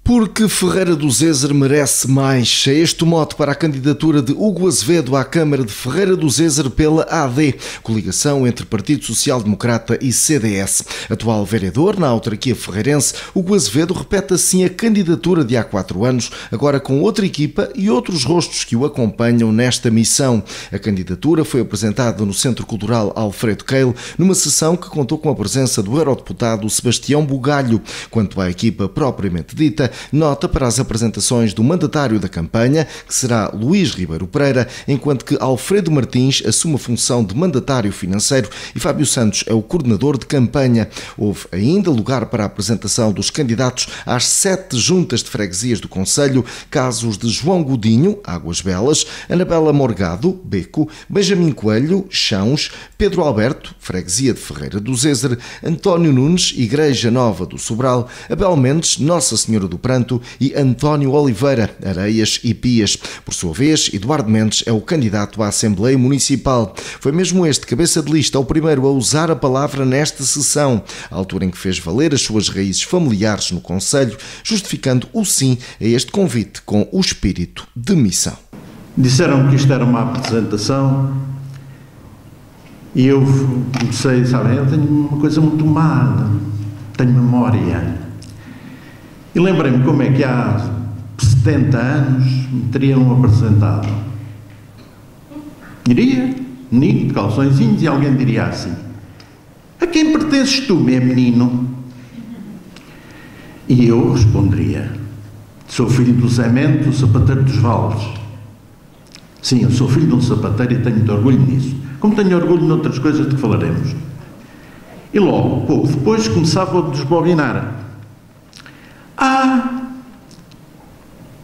Porque Ferreira do Zezer merece mais. É este o mote para a candidatura de Hugo Azevedo à Câmara de Ferreira do Zezer pela AD, coligação entre Partido Social Democrata e CDS. Atual vereador na autarquia ferreirense, Hugo Azevedo repete assim a candidatura de há 4 anos, agora com outra equipa e outros rostos que o acompanham nesta missão. A candidatura foi apresentada no Centro Cultural Alfredo Keil, numa sessão que contou com a presença do eurodeputado Sebastião Bugalho. Quanto à equipa propriamente dita, nota para as apresentações do mandatário da campanha, que será Luís Ribeiro Pereira, enquanto que Alfredo Martins assume a função de mandatário financeiro e Fábio Santos é o coordenador de campanha. Houve ainda lugar para a apresentação dos candidatos às 7 juntas de freguesias do concelho, casos de João Godinho, Águas Belas, Anabela Morgado, Beco, Benjamin Coelho, Chãos, Pedro Alberto, freguesia de Ferreira do Zezer, António Nunes, Igreja Nova do Sobral, Abel Mendes, Nossa Senhora do Pranto e António Oliveira, Areias e Pias. Por sua vez, Eduardo Mendes é o candidato à Assembleia Municipal. Foi mesmo este cabeça de lista o primeiro a usar a palavra nesta sessão, à altura em que fez valer as suas raízes familiares no concelho, justificando o sim a este convite com o espírito de missão. Disseram que isto era uma apresentação e eu comecei, sabem, eu tenho uma coisa muito má, tenho memória. E lembrei-me como é que há 70 anos me teriam apresentado. Iria, menino, de calçõezinhos, e alguém diria assim: a quem pertences tu, meu menino? E eu responderia: sou filho do Zé Mento, o sapateiro dos Vales. Sim, eu sou filho de um sapateiro e tenho muito orgulho nisso, como tenho orgulho noutras coisas de que falaremos. E logo, pouco depois, começava a desbobinar.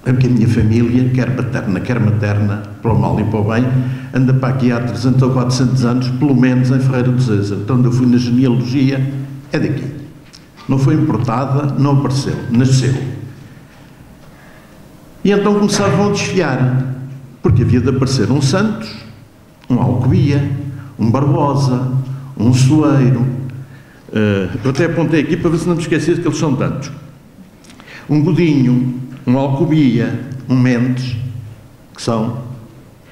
Porque a minha família, quer paterna, quer materna, para o mal e para o bem, anda para aqui há 300 ou 400 anos, pelo menos em Ferreira do Zezer. Então, onde eu fui na genealogia, é daqui. Não foi importada, não apareceu, nasceu. E então começavam a desfiar, porque havia de aparecer um Santos, um Alcoia, um Barbosa, um Soeiro. Eu até apontei aqui para ver se não me esquecesse que eles são tantos. Um Godinho, um Alcobia, um Mendes, que são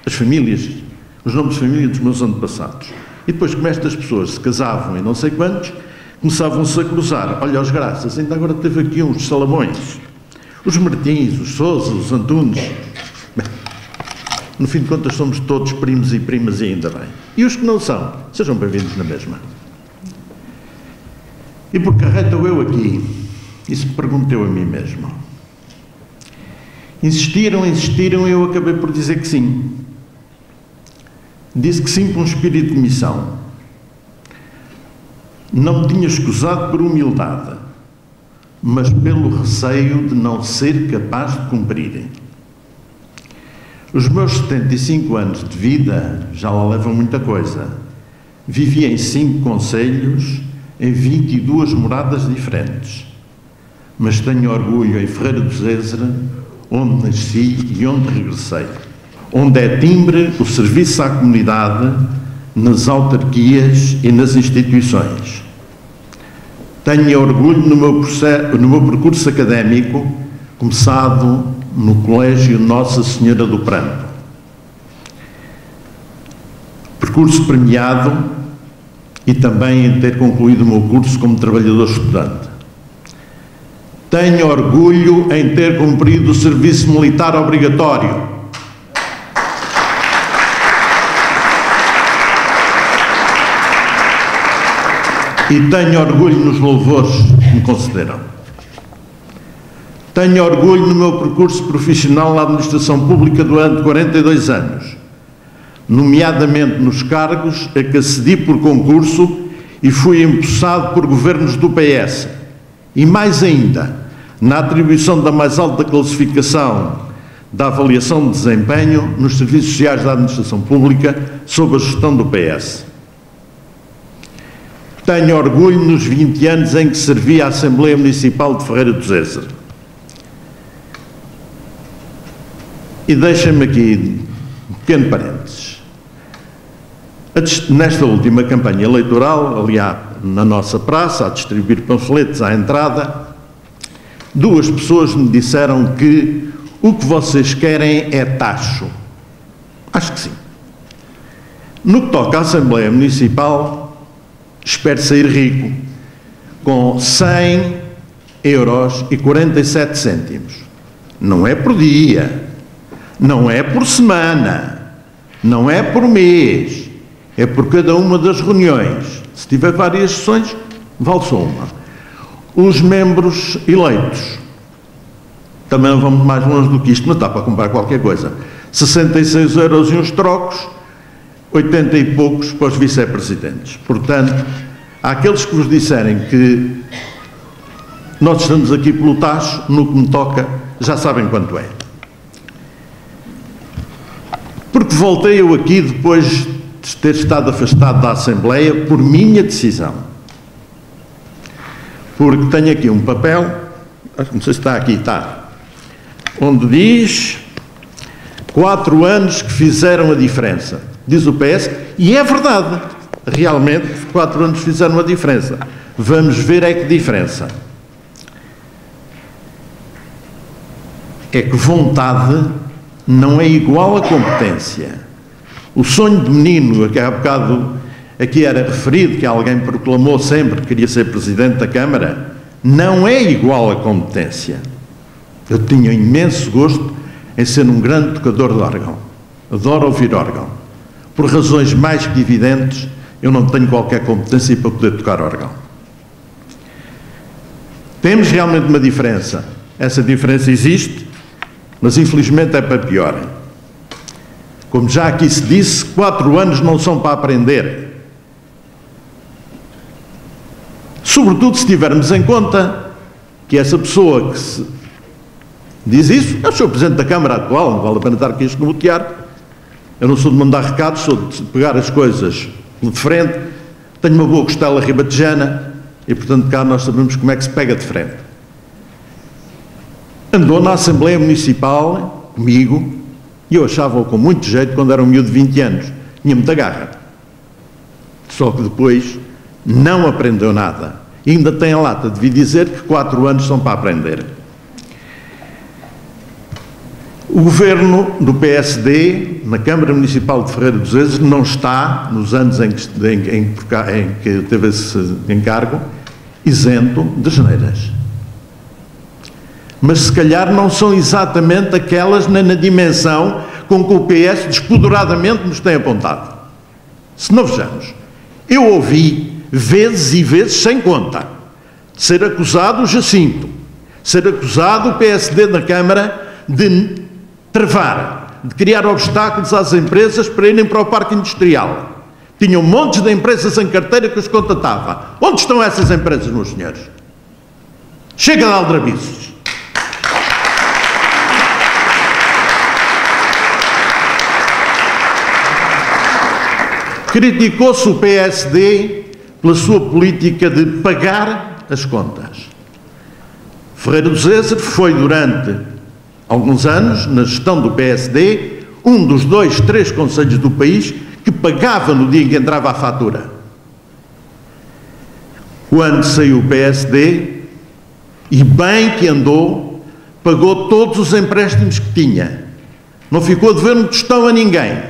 as famílias, os nomes de família dos meus antepassados. E depois, como estas pessoas se casavam e não sei quantos, começavam-se a cruzar. Olha, os Graças, ainda agora teve aqui uns Salamões, os Martins, os Sousa, os Antunes. Bem, no fim de contas somos todos primos e primas e ainda bem. E os que não são, sejam bem-vindos na mesma. E por que arreto eu aqui? Isso me perguntei a mim mesmo. Insistiram e eu acabei por dizer que sim. Disse que sim com um espírito de missão. Não me tinha escusado por humildade, mas pelo receio de não ser capaz de cumprir. Os meus 75 anos de vida já lá levam muita coisa. Vivi em 5 concelhos, em 22 moradas diferentes. Mas tenho orgulho em Ferreira do Zezer, onde nasci e onde regressei, onde é timbre o serviço à comunidade, nas autarquias e nas instituições. Tenho orgulho no meu percurso académico, começado no Colégio Nossa Senhora do Pranto. Percurso premiado e também em ter concluído o meu curso como trabalhador estudante. Tenho orgulho em ter cumprido o serviço militar obrigatório. E tenho orgulho nos louvores que me concederam. Tenho orgulho no meu percurso profissional na administração pública durante 42 anos, nomeadamente nos cargos a que acedi por concurso e fui empossado por governos do PS. E mais ainda, na atribuição da mais alta classificação da avaliação de desempenho nos serviços sociais da administração pública sob a gestão do PS. Tenho orgulho nos 20 anos em que servi à Assembleia Municipal de Ferreira do Zezer. E deixem-me aqui um pequeno parênteses. Nesta última campanha eleitoral, aliás, na nossa praça, a distribuir panfletos à entrada, duas pessoas me disseram que o que vocês querem é tacho. Acho que sim. No que toca à Assembleia Municipal, espero sair rico, com 100,47 €. Não é por dia, não é por semana, não é por mês, é por cada uma das reuniões. Se tiver várias sessões, vale só uma. Os membros eleitos também não vamos mais longe do que isto, mas dá para comprar qualquer coisa. 66 € e uns trocos, 80 e poucos para os vice-presidentes. Portanto, àqueles que vos disserem que nós estamos aqui pelo tacho, no que me toca, já sabem quanto é. Porque voltei eu aqui depois de ter estado afastado da Assembleia por minha decisão. Porque tenho aqui um papel, não sei se está aqui, está, onde diz 4 anos que fizeram a diferença. Diz o PS, e é verdade, realmente 4 anos fizeram a diferença. Vamos ver é que diferença. É que vontade não é igual a competência. O sonho de menino, que há bocado aqui era referido, que alguém proclamou sempre que queria ser Presidente da Câmara, não é igual a competência. Eu tinha imenso gosto em ser um grande tocador de órgão. Adoro ouvir órgão. Por razões mais que evidentes, eu não tenho qualquer competência para poder tocar órgão. Temos realmente uma diferença. Essa diferença existe, mas infelizmente é para pior. Como já aqui se disse, 4 anos não são para aprender. Sobretudo se tivermos em conta que essa pessoa que se diz isso é o Sr. Presidente da Câmara atual, não vale a pena estar aqui a escamotear. Eu não sou de mandar recados, sou de pegar as coisas de frente, tenho uma boa costela ribatejana e, portanto, cá nós sabemos como é que se pega de frente. Andou na Assembleia Municipal comigo e eu achava-o com muito jeito quando era um miúdo de 20 anos. Tinha muita garra. Só que depois não aprendeu nada. E ainda tem a lata de vir dizer que 4 anos são para aprender. O governo do PSD, na Câmara Municipal de Ferreira dos Ezes, não está, nos anos em que teve esse encargo, isento de geneiras. Mas se calhar não são exatamente aquelas nem na dimensão com que o PS despoderadamente nos tem apontado. Se não vejamos, eu ouvi vezes e vezes sem conta ser acusado o Jacinto, ser acusado o PSD na Câmara de travar, de criar obstáculos às empresas para irem para o parque industrial. Tinham montes de empresas em carteira que os contatava. Onde estão essas empresas, meus senhores? Chega de aldrabiços. Criticou-se o PSD pela sua política de pagar as contas. Ferreira dos Ezes foi durante alguns anos, na gestão do PSD, um dos 2, 3 concelhos do país que pagava no dia em que entrava a fatura. Quando saiu o PSD, e bem que andou, pagou todos os empréstimos que tinha. Não ficou a dever um tostão a ninguém.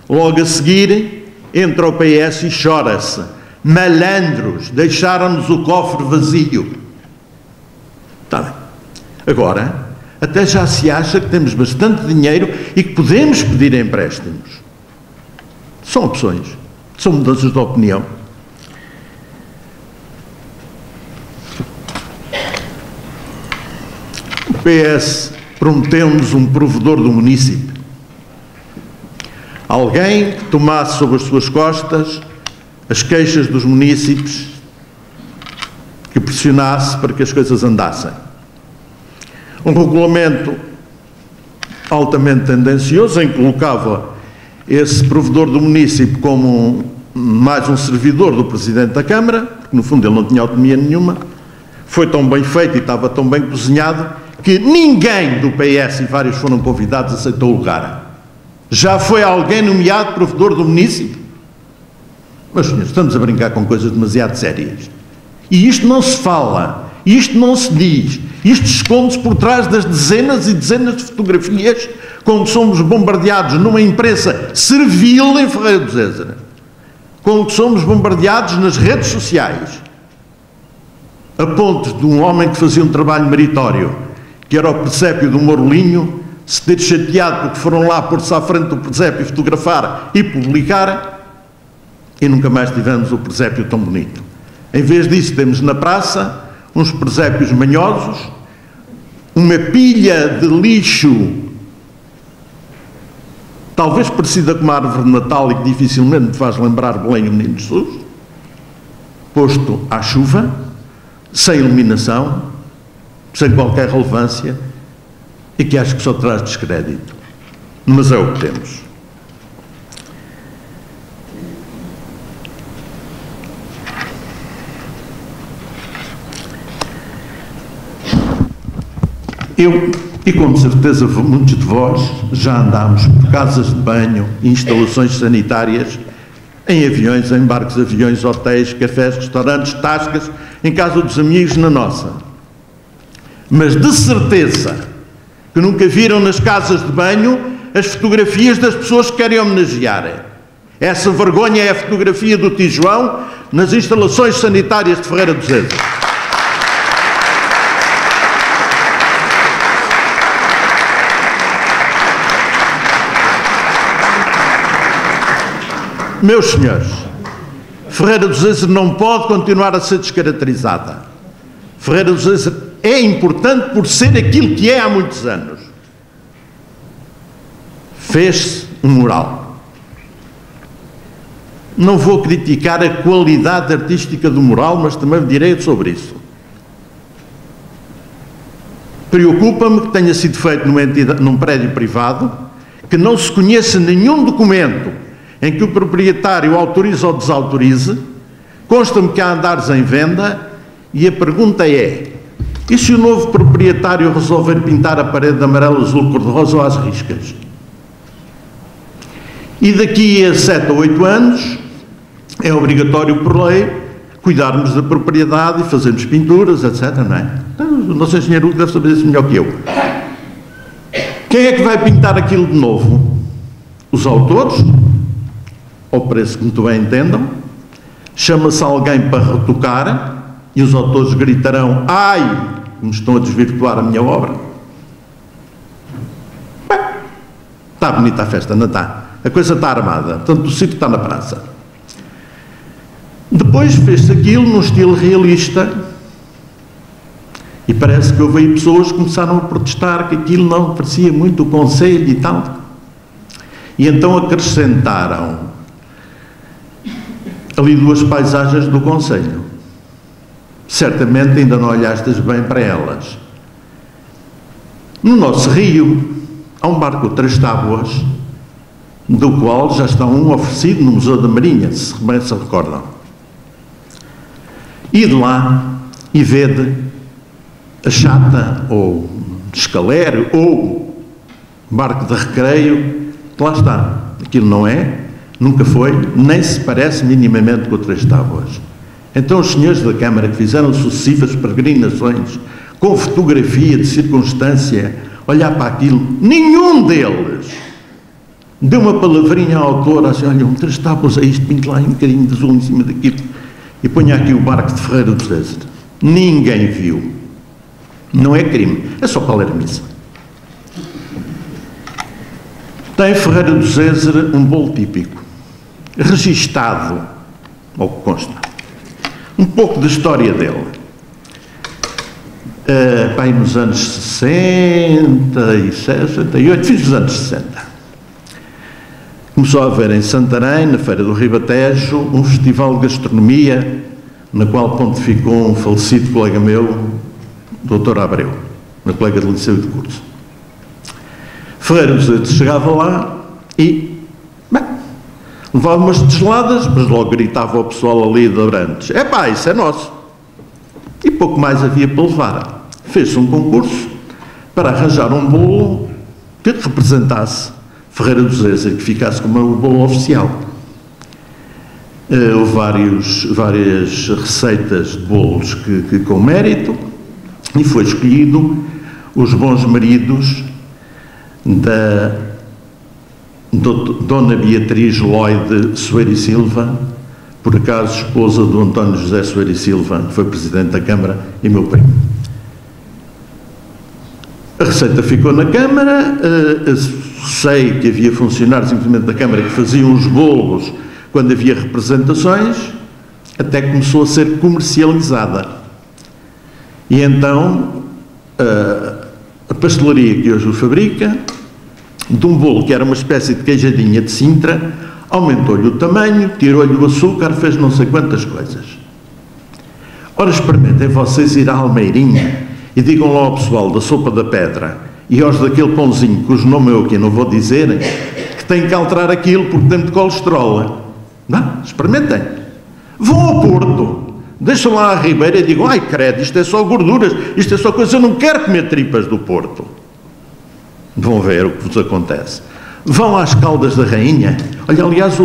Logo a seguir, entra o PS e chora-se. Malandros, deixaram-nos o cofre vazio. Está bem. Agora, até já se acha que temos bastante dinheiro e que podemos pedir empréstimos. São opções, são mudanças de opinião. O PS prometeu-nos um provedor do município. Alguém que tomasse sobre as suas costas as queixas dos munícipes, que pressionasse para que as coisas andassem. Um regulamento altamente tendencioso, em que colocava esse provedor do município como mais um servidor do Presidente da Câmara, porque no fundo ele não tinha autonomia nenhuma. Foi tão bem feito e estava tão bem cozinhado que ninguém do PS, e vários foram convidados, aceitou o lugar. Já foi alguém nomeado provedor do município? Mas, senhores, estamos a brincar com coisas demasiado sérias. E isto não se fala. E isto não se diz. Isto esconde-se por trás das dezenas e dezenas de fotografias com que somos bombardeados numa imprensa servil em Ferreira do Zézer, com que somos bombardeados nas redes sociais, a ponto de um homem que fazia um trabalho meritório, que era o presépio do Mourolinho, se ter chateado porque foram lá pôr-se à frente do presépio, fotografar e publicar, e nunca mais tivemos o presépio tão bonito. Em vez disso, temos na praça uns presépios manhosos, uma pilha de lixo, talvez parecida com uma árvore de Natal e que dificilmente me faz lembrar Belém e o Menino Jesus, posto à chuva, sem iluminação, sem qualquer relevância, e que acho que só traz descrédito. Mas é o que temos. Eu, e com certeza muitos de vós, já andámos por casas de banho, instalações sanitárias, em aviões, em barcos de aviões, hotéis, cafés, restaurantes, tascas, em casa dos amigos, na nossa. Mas de certeza que nunca viram nas casas de banho as fotografias das pessoas que querem homenagear. Essa vergonha é a fotografia do tio João nas instalações sanitárias de Ferreira do Zézer. Meus senhores, Ferreira do Zézer não pode continuar a ser descaracterizada. Ferreira do Zézer é importante por ser aquilo que é há muitos anos. Fez-se um mural. Não vou criticar a qualidade artística do mural, mas também direi sobre isso. Preocupa-me que tenha sido feito num prédio privado, que não se conheça nenhum documento em que o proprietário autoriza ou desautorize. Consta-me que há andares em venda e a pergunta é: e se o novo proprietário resolver pintar a parede de amarelo, azul, cor-de-rosa ou às riscas? E daqui a 7 ou 8 anos é obrigatório por lei cuidarmos da propriedade e fazermos pinturas, etc, não é? Então, o nosso engenheiro Hugo deve saber isso melhor que eu. Quem é que vai pintar aquilo de novo? Os autores? Ao preço que muito bem entendam, chama-se alguém para retocar e os autores gritarão: ai, me estão a desvirtuar a minha obra. Bem, está bonita a festa, não está? A coisa está armada, portanto o circo está na praça. Depois fez-se aquilo num estilo realista e parece que houve aí pessoas que começaram a protestar que aquilo não parecia muito o conselho e tal. E então acrescentaram ali 2 paisagens do concelho. Certamente ainda não olhastes bem para elas. No nosso rio há um barco de 3 tábuas, do qual já está um oferecido no Museu da Marinha, se bem se recordam. Ide lá e vede a chata, ou escalero, ou barco de recreio, que lá está. Aquilo não é, nunca foi, nem se parece minimamente com 3 tábuas. Então os senhores da Câmara, que fizeram sucessivas peregrinações com fotografia de circunstância, olhar para aquilo, nenhum deles deu uma palavrinha à autora, assim: olha, 3 tábuas a isto, pinte lá um bocadinho de azul em cima daquilo e ponha aqui o barco de Ferreira do Zézer. Ninguém viu. Não é crime, é só para ler a missa. Tem Ferreira do Zézer um bolo típico, registado, ao que consta. Um pouco da história dele. Pai, nos anos 67, 68, fins dos anos 60. Começou a haver em Santarém, na Feira do Ribatejo, um festival de gastronomia, na qual pontificou um falecido colega meu, Dr. Abreu, meu colega de liceu e de curso. Ferreira do Zézer chegava lá e, bem, levava umas desgeladas, mas logo gritava ao pessoal ali de Abrantes: epá, isso é nosso. E pouco mais havia para levar. Fez-se um concurso para arranjar um bolo que representasse Ferreira do Zézer, que ficasse como o bolo oficial. Houve várias receitas de bolos que com mérito, e foi escolhido os bons maridos da Dona Beatriz Lloyd Soeiro e Silva, por acaso esposa do António José Soeiro e Silva, que foi Presidente da Câmara, e meu primo. A receita ficou na Câmara, sei que havia funcionários, simplesmente da Câmara, que faziam os bolos quando havia representações, até que começou a ser comercializada. E então, a pastelaria que hoje o fabrica, de um bolo que era uma espécie de queijadinha de Sintra, aumentou-lhe o tamanho, tirou-lhe o açúcar, fez não sei quantas coisas. Ora, experimentem vocês ir à Almeirinha e digam lá ao pessoal da Sopa da Pedra e aos daquele pãozinho, cujo nome eu aqui não vou dizer, que tem que alterar aquilo porque tem de colesterol. Não, experimentem. Vão ao Porto, deixam lá a Ribeira e digam: ai credo, isto é só gorduras, isto é só coisa, eu não quero comer tripas do Porto. Vão ver o que vos acontece. Vão às Caldas da Rainha. Olha, aliás,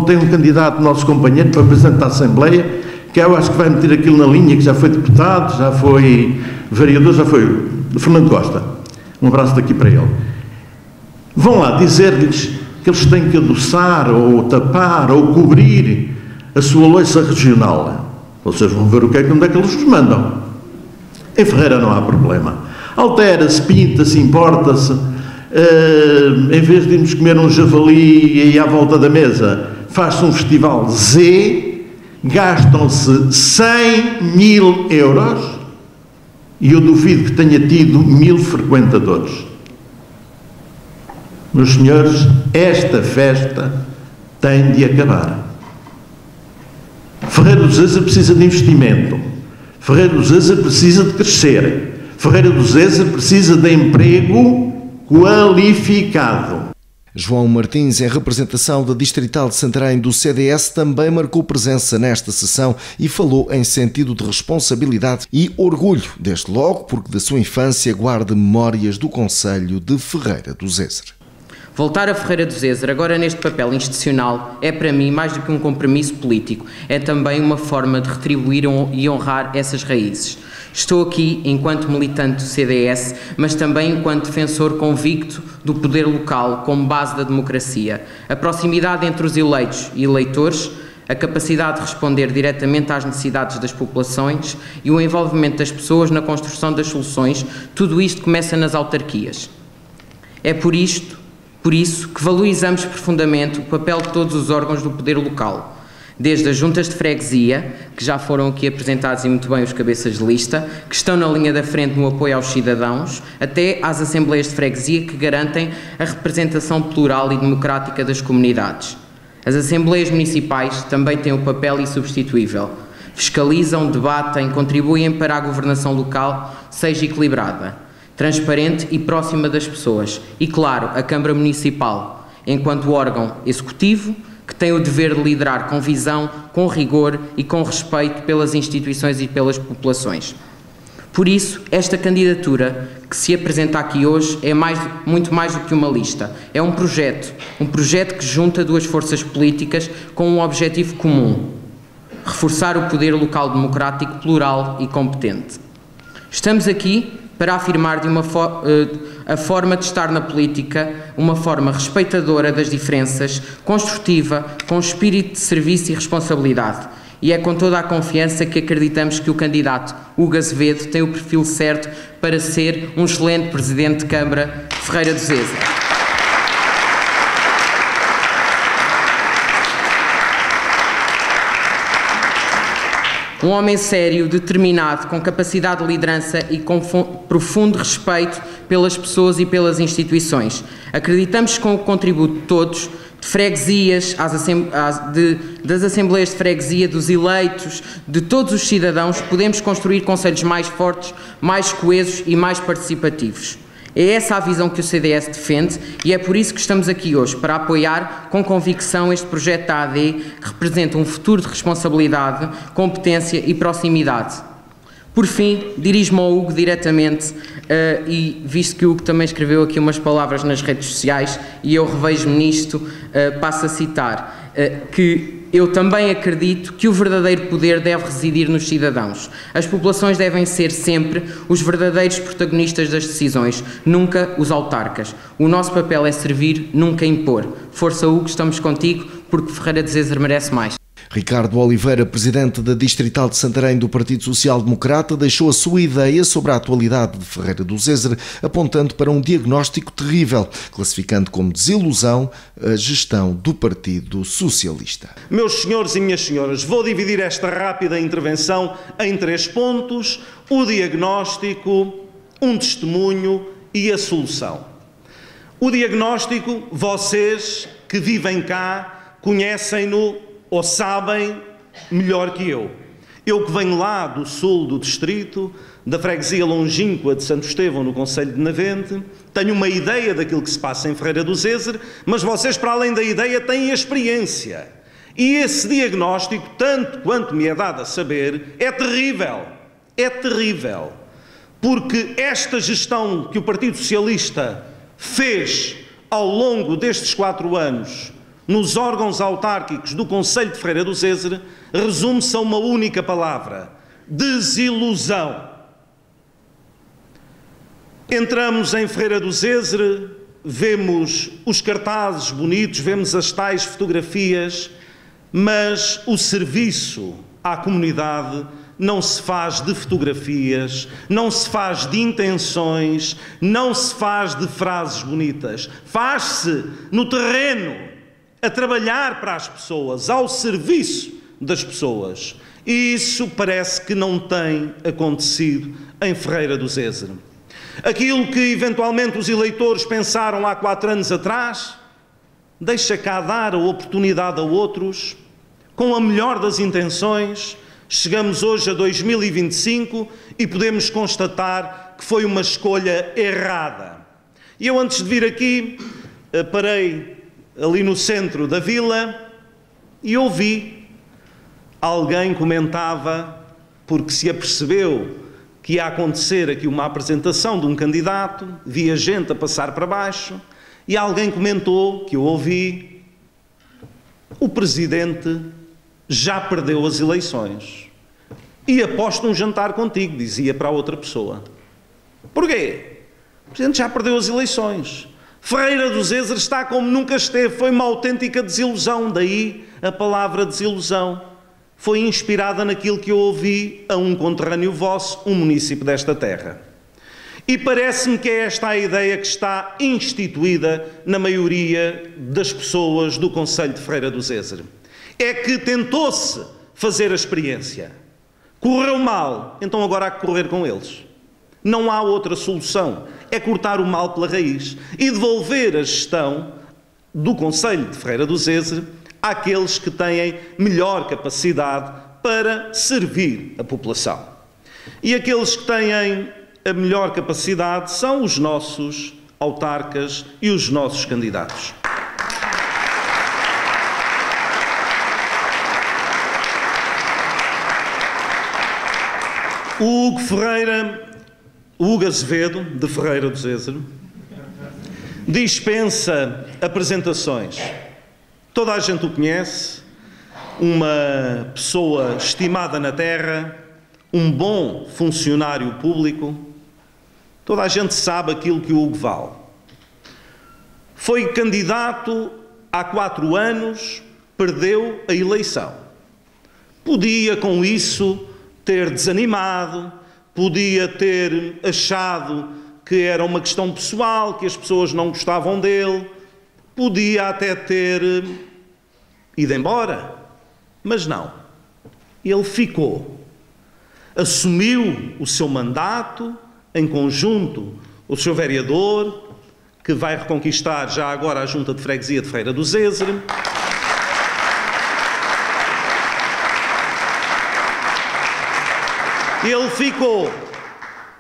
tem um candidato, nosso companheiro, para presidente da Assembleia, que eu acho que vai meter aquilo na linha, que já foi deputado, já foi vereador, já foi Fernando Costa. Um abraço daqui para ele. Vão lá dizer-lhes que eles têm que adoçar, ou tapar, ou cobrir a sua louça regional. Vocês vão ver onde é que eles vos mandam. Em Ferreira não há problema. Altera-se, pinta-se, importa-se. Em vez de irmos comer um javali e à volta da mesa, faz-se um festival Z, gastam-se 100.000 euros e eu duvido que tenha tido 1.000 frequentadores. Meus senhores, esta festa tem de acabar. Ferreira do Zezer precisa de investimento. Ferreira do Zezer precisa de crescer. Ferreira do Zezer precisa de emprego qualificado. João Martins, em representação da Distrital de Santarém do CDS, também marcou presença nesta sessão e falou em sentido de responsabilidade e orgulho, desde logo porque da sua infância guarda memórias do concelho de Ferreira do Zezer. Voltar a Ferreira do Zezer, agora neste papel institucional, é para mim mais do que um compromisso político, é também uma forma de retribuir e honrar essas raízes. Estou aqui enquanto militante do CDS, mas também enquanto defensor convicto do poder local como base da democracia. A proximidade entre os eleitos e eleitores, a capacidade de responder diretamente às necessidades das populações e o envolvimento das pessoas na construção das soluções, tudo isto começa nas autarquias. É por isso que valorizamos profundamente o papel de todos os órgãos do poder local, desde as juntas de freguesia, que já foram aqui apresentados e muito bem os cabeças de lista, que estão na linha da frente no apoio aos cidadãos, até às assembleias de freguesia que garantem a representação plural e democrática das comunidades. As assembleias municipais também têm um papel insubstituível. Fiscalizam, debatem, contribuem para a governação local seja equilibrada, transparente e próxima das pessoas. E, claro, a Câmara Municipal, enquanto órgão executivo, que tem o dever de liderar com visão, com rigor e com respeito pelas instituições e pelas populações. Por isso, esta candidatura que se apresenta aqui hoje é muito mais do que uma lista. É um projeto que junta duas forças políticas com um objetivo comum: reforçar o poder local democrático, plural e competente. Estamos aqui para afirmar a forma de estar na política, uma forma respeitadora das diferenças, construtiva, com espírito de serviço e responsabilidade. E é com toda a confiança que acreditamos que o candidato Hugo Azevedo tem o perfil certo para ser um excelente Presidente de Câmara de Ferreira do Zezer. Um homem sério, determinado, com capacidade de liderança e com profundo respeito pelas pessoas e pelas instituições. Acreditamos que com o contributo de todos, de freguesias, das assembleias de freguesia, dos eleitos, de todos os cidadãos, podemos construir concelhos mais fortes, mais coesos e mais participativos. É essa a visão que o CDS defende e é por isso que estamos aqui hoje, para apoiar com convicção este projeto da AD, que representa um futuro de responsabilidade, competência e proximidade. Por fim, dirijo-me ao Hugo diretamente e, visto que o Hugo também escreveu aqui umas palavras nas redes sociais e eu revejo-me nisto, passo a citar, que eu também acredito que o verdadeiro poder deve residir nos cidadãos. As populações devem ser sempre os verdadeiros protagonistas das decisões, nunca os autarcas. O nosso papel é servir, nunca impor. Força, Hugo, estamos contigo, porque Ferreira de Zezer merece mais. Ricardo Oliveira, presidente da Distrital de Santarém do Partido Social Democrata, deixou a sua ideia sobre a atualidade de Ferreira do Zezer, apontando para um diagnóstico terrível, classificando como desilusão a gestão do Partido Socialista. Meus senhores e minhas senhoras, vou dividir esta rápida intervenção em 3 pontos: o diagnóstico, um testemunho e a solução. O diagnóstico, vocês que vivem cá conhecem-no ou sabem melhor que eu. Eu que venho lá do sul do distrito, da freguesia longínqua de Santo Estevão, no concelho de Navente, tenho uma ideia daquilo que se passa em Ferreira do Zezer, mas vocês, para além da ideia, têm a experiência. E esse diagnóstico, tanto quanto me é dado a saber, é terrível. É terrível. Porque esta gestão que o Partido Socialista fez ao longo destes 4 anos nos órgãos autárquicos do concelho de Ferreira do Zezer resume-se a uma única palavra: desilusão. Entramos em Ferreira do Zezer, vemos os cartazes bonitos, vemos as tais fotografias, mas o serviço à comunidade não se faz de fotografias, não se faz de intenções, não se faz de frases bonitas. Faz-se no terreno, a trabalhar para as pessoas, ao serviço das pessoas. E isso parece que não tem acontecido em Ferreira do Zezer. Aquilo que eventualmente os eleitores pensaram há 4 anos atrás, deixa cá dar a oportunidade a outros, com a melhor das intenções. Chegamos hoje a 2025 e podemos constatar que foi uma escolha errada. E eu, antes de vir aqui, parei ali no centro da vila e ouvi alguém comentava, porque se apercebeu que ia acontecer aqui uma apresentação de um candidato, via gente a passar para baixo, e alguém comentou, que eu ouvi: o Presidente já perdeu as eleições e aposto um jantar contigo, dizia para a outra pessoa. Porquê? O Presidente já perdeu as eleições. Ferreira do Zezer está como nunca esteve, foi uma autêntica desilusão, daí a palavra desilusão. Foi inspirada naquilo que eu ouvi a um conterrâneo vosso, um município desta terra. E parece-me que é esta a ideia que está instituída na maioria das pessoas do concelho de Ferreira do Zezer. É que tentou-se fazer a experiência, correu mal, então agora há que correr com eles. Não há outra solução, é cortar o mal pela raiz e devolver a gestão do concelho de Ferreira do Zezer àqueles que têm melhor capacidade para servir a população. E aqueles que têm a melhor capacidade são os nossos autarcas e os nossos candidatos. O Hugo Azevedo, de Ferreira do Zezer, dispensa apresentações. Toda a gente o conhece, uma pessoa estimada na terra, um bom funcionário público. Toda a gente sabe aquilo que o Hugo vale. Foi candidato há 4 anos, perdeu a eleição. Podia, com isso, ter desanimado, podia ter achado que era uma questão pessoal, que as pessoas não gostavam dele, podia até ter ido embora, mas não. Ele ficou, assumiu o seu mandato, em conjunto, o seu vereador, que vai reconquistar já agora a Junta de Freguesia de Ferreira do Zezer. Ele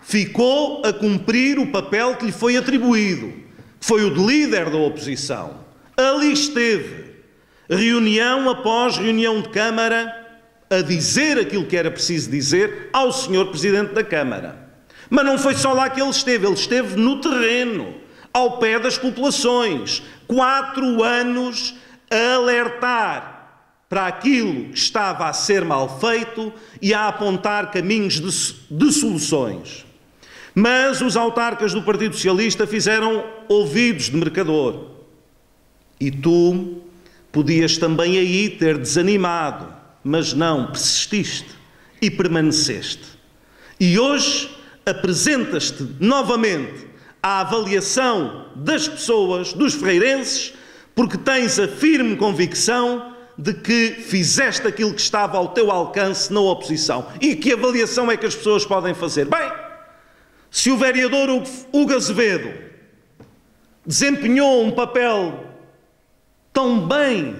ficou a cumprir o papel que lhe foi atribuído, que foi o de líder da oposição. Ali esteve, reunião após reunião de Câmara, a dizer aquilo que era preciso dizer ao Sr. Presidente da Câmara. Mas não foi só lá que ele esteve no terreno, ao pé das populações, 4 anos a alertar para aquilo que estava a ser mal feito e a apontar caminhos de soluções. Mas os autarcas do Partido Socialista fizeram ouvidos de mercador. E tu podias também aí ter desanimado, mas não, persististe e permaneceste. E hoje apresentas-te novamente à avaliação das pessoas, dos ferreirenses, porque tens a firme convicção de que fizeste aquilo que estava ao teu alcance na oposição. E que avaliação é que as pessoas podem fazer? Bem, se o vereador Hugo Azevedo desempenhou um papel tão bem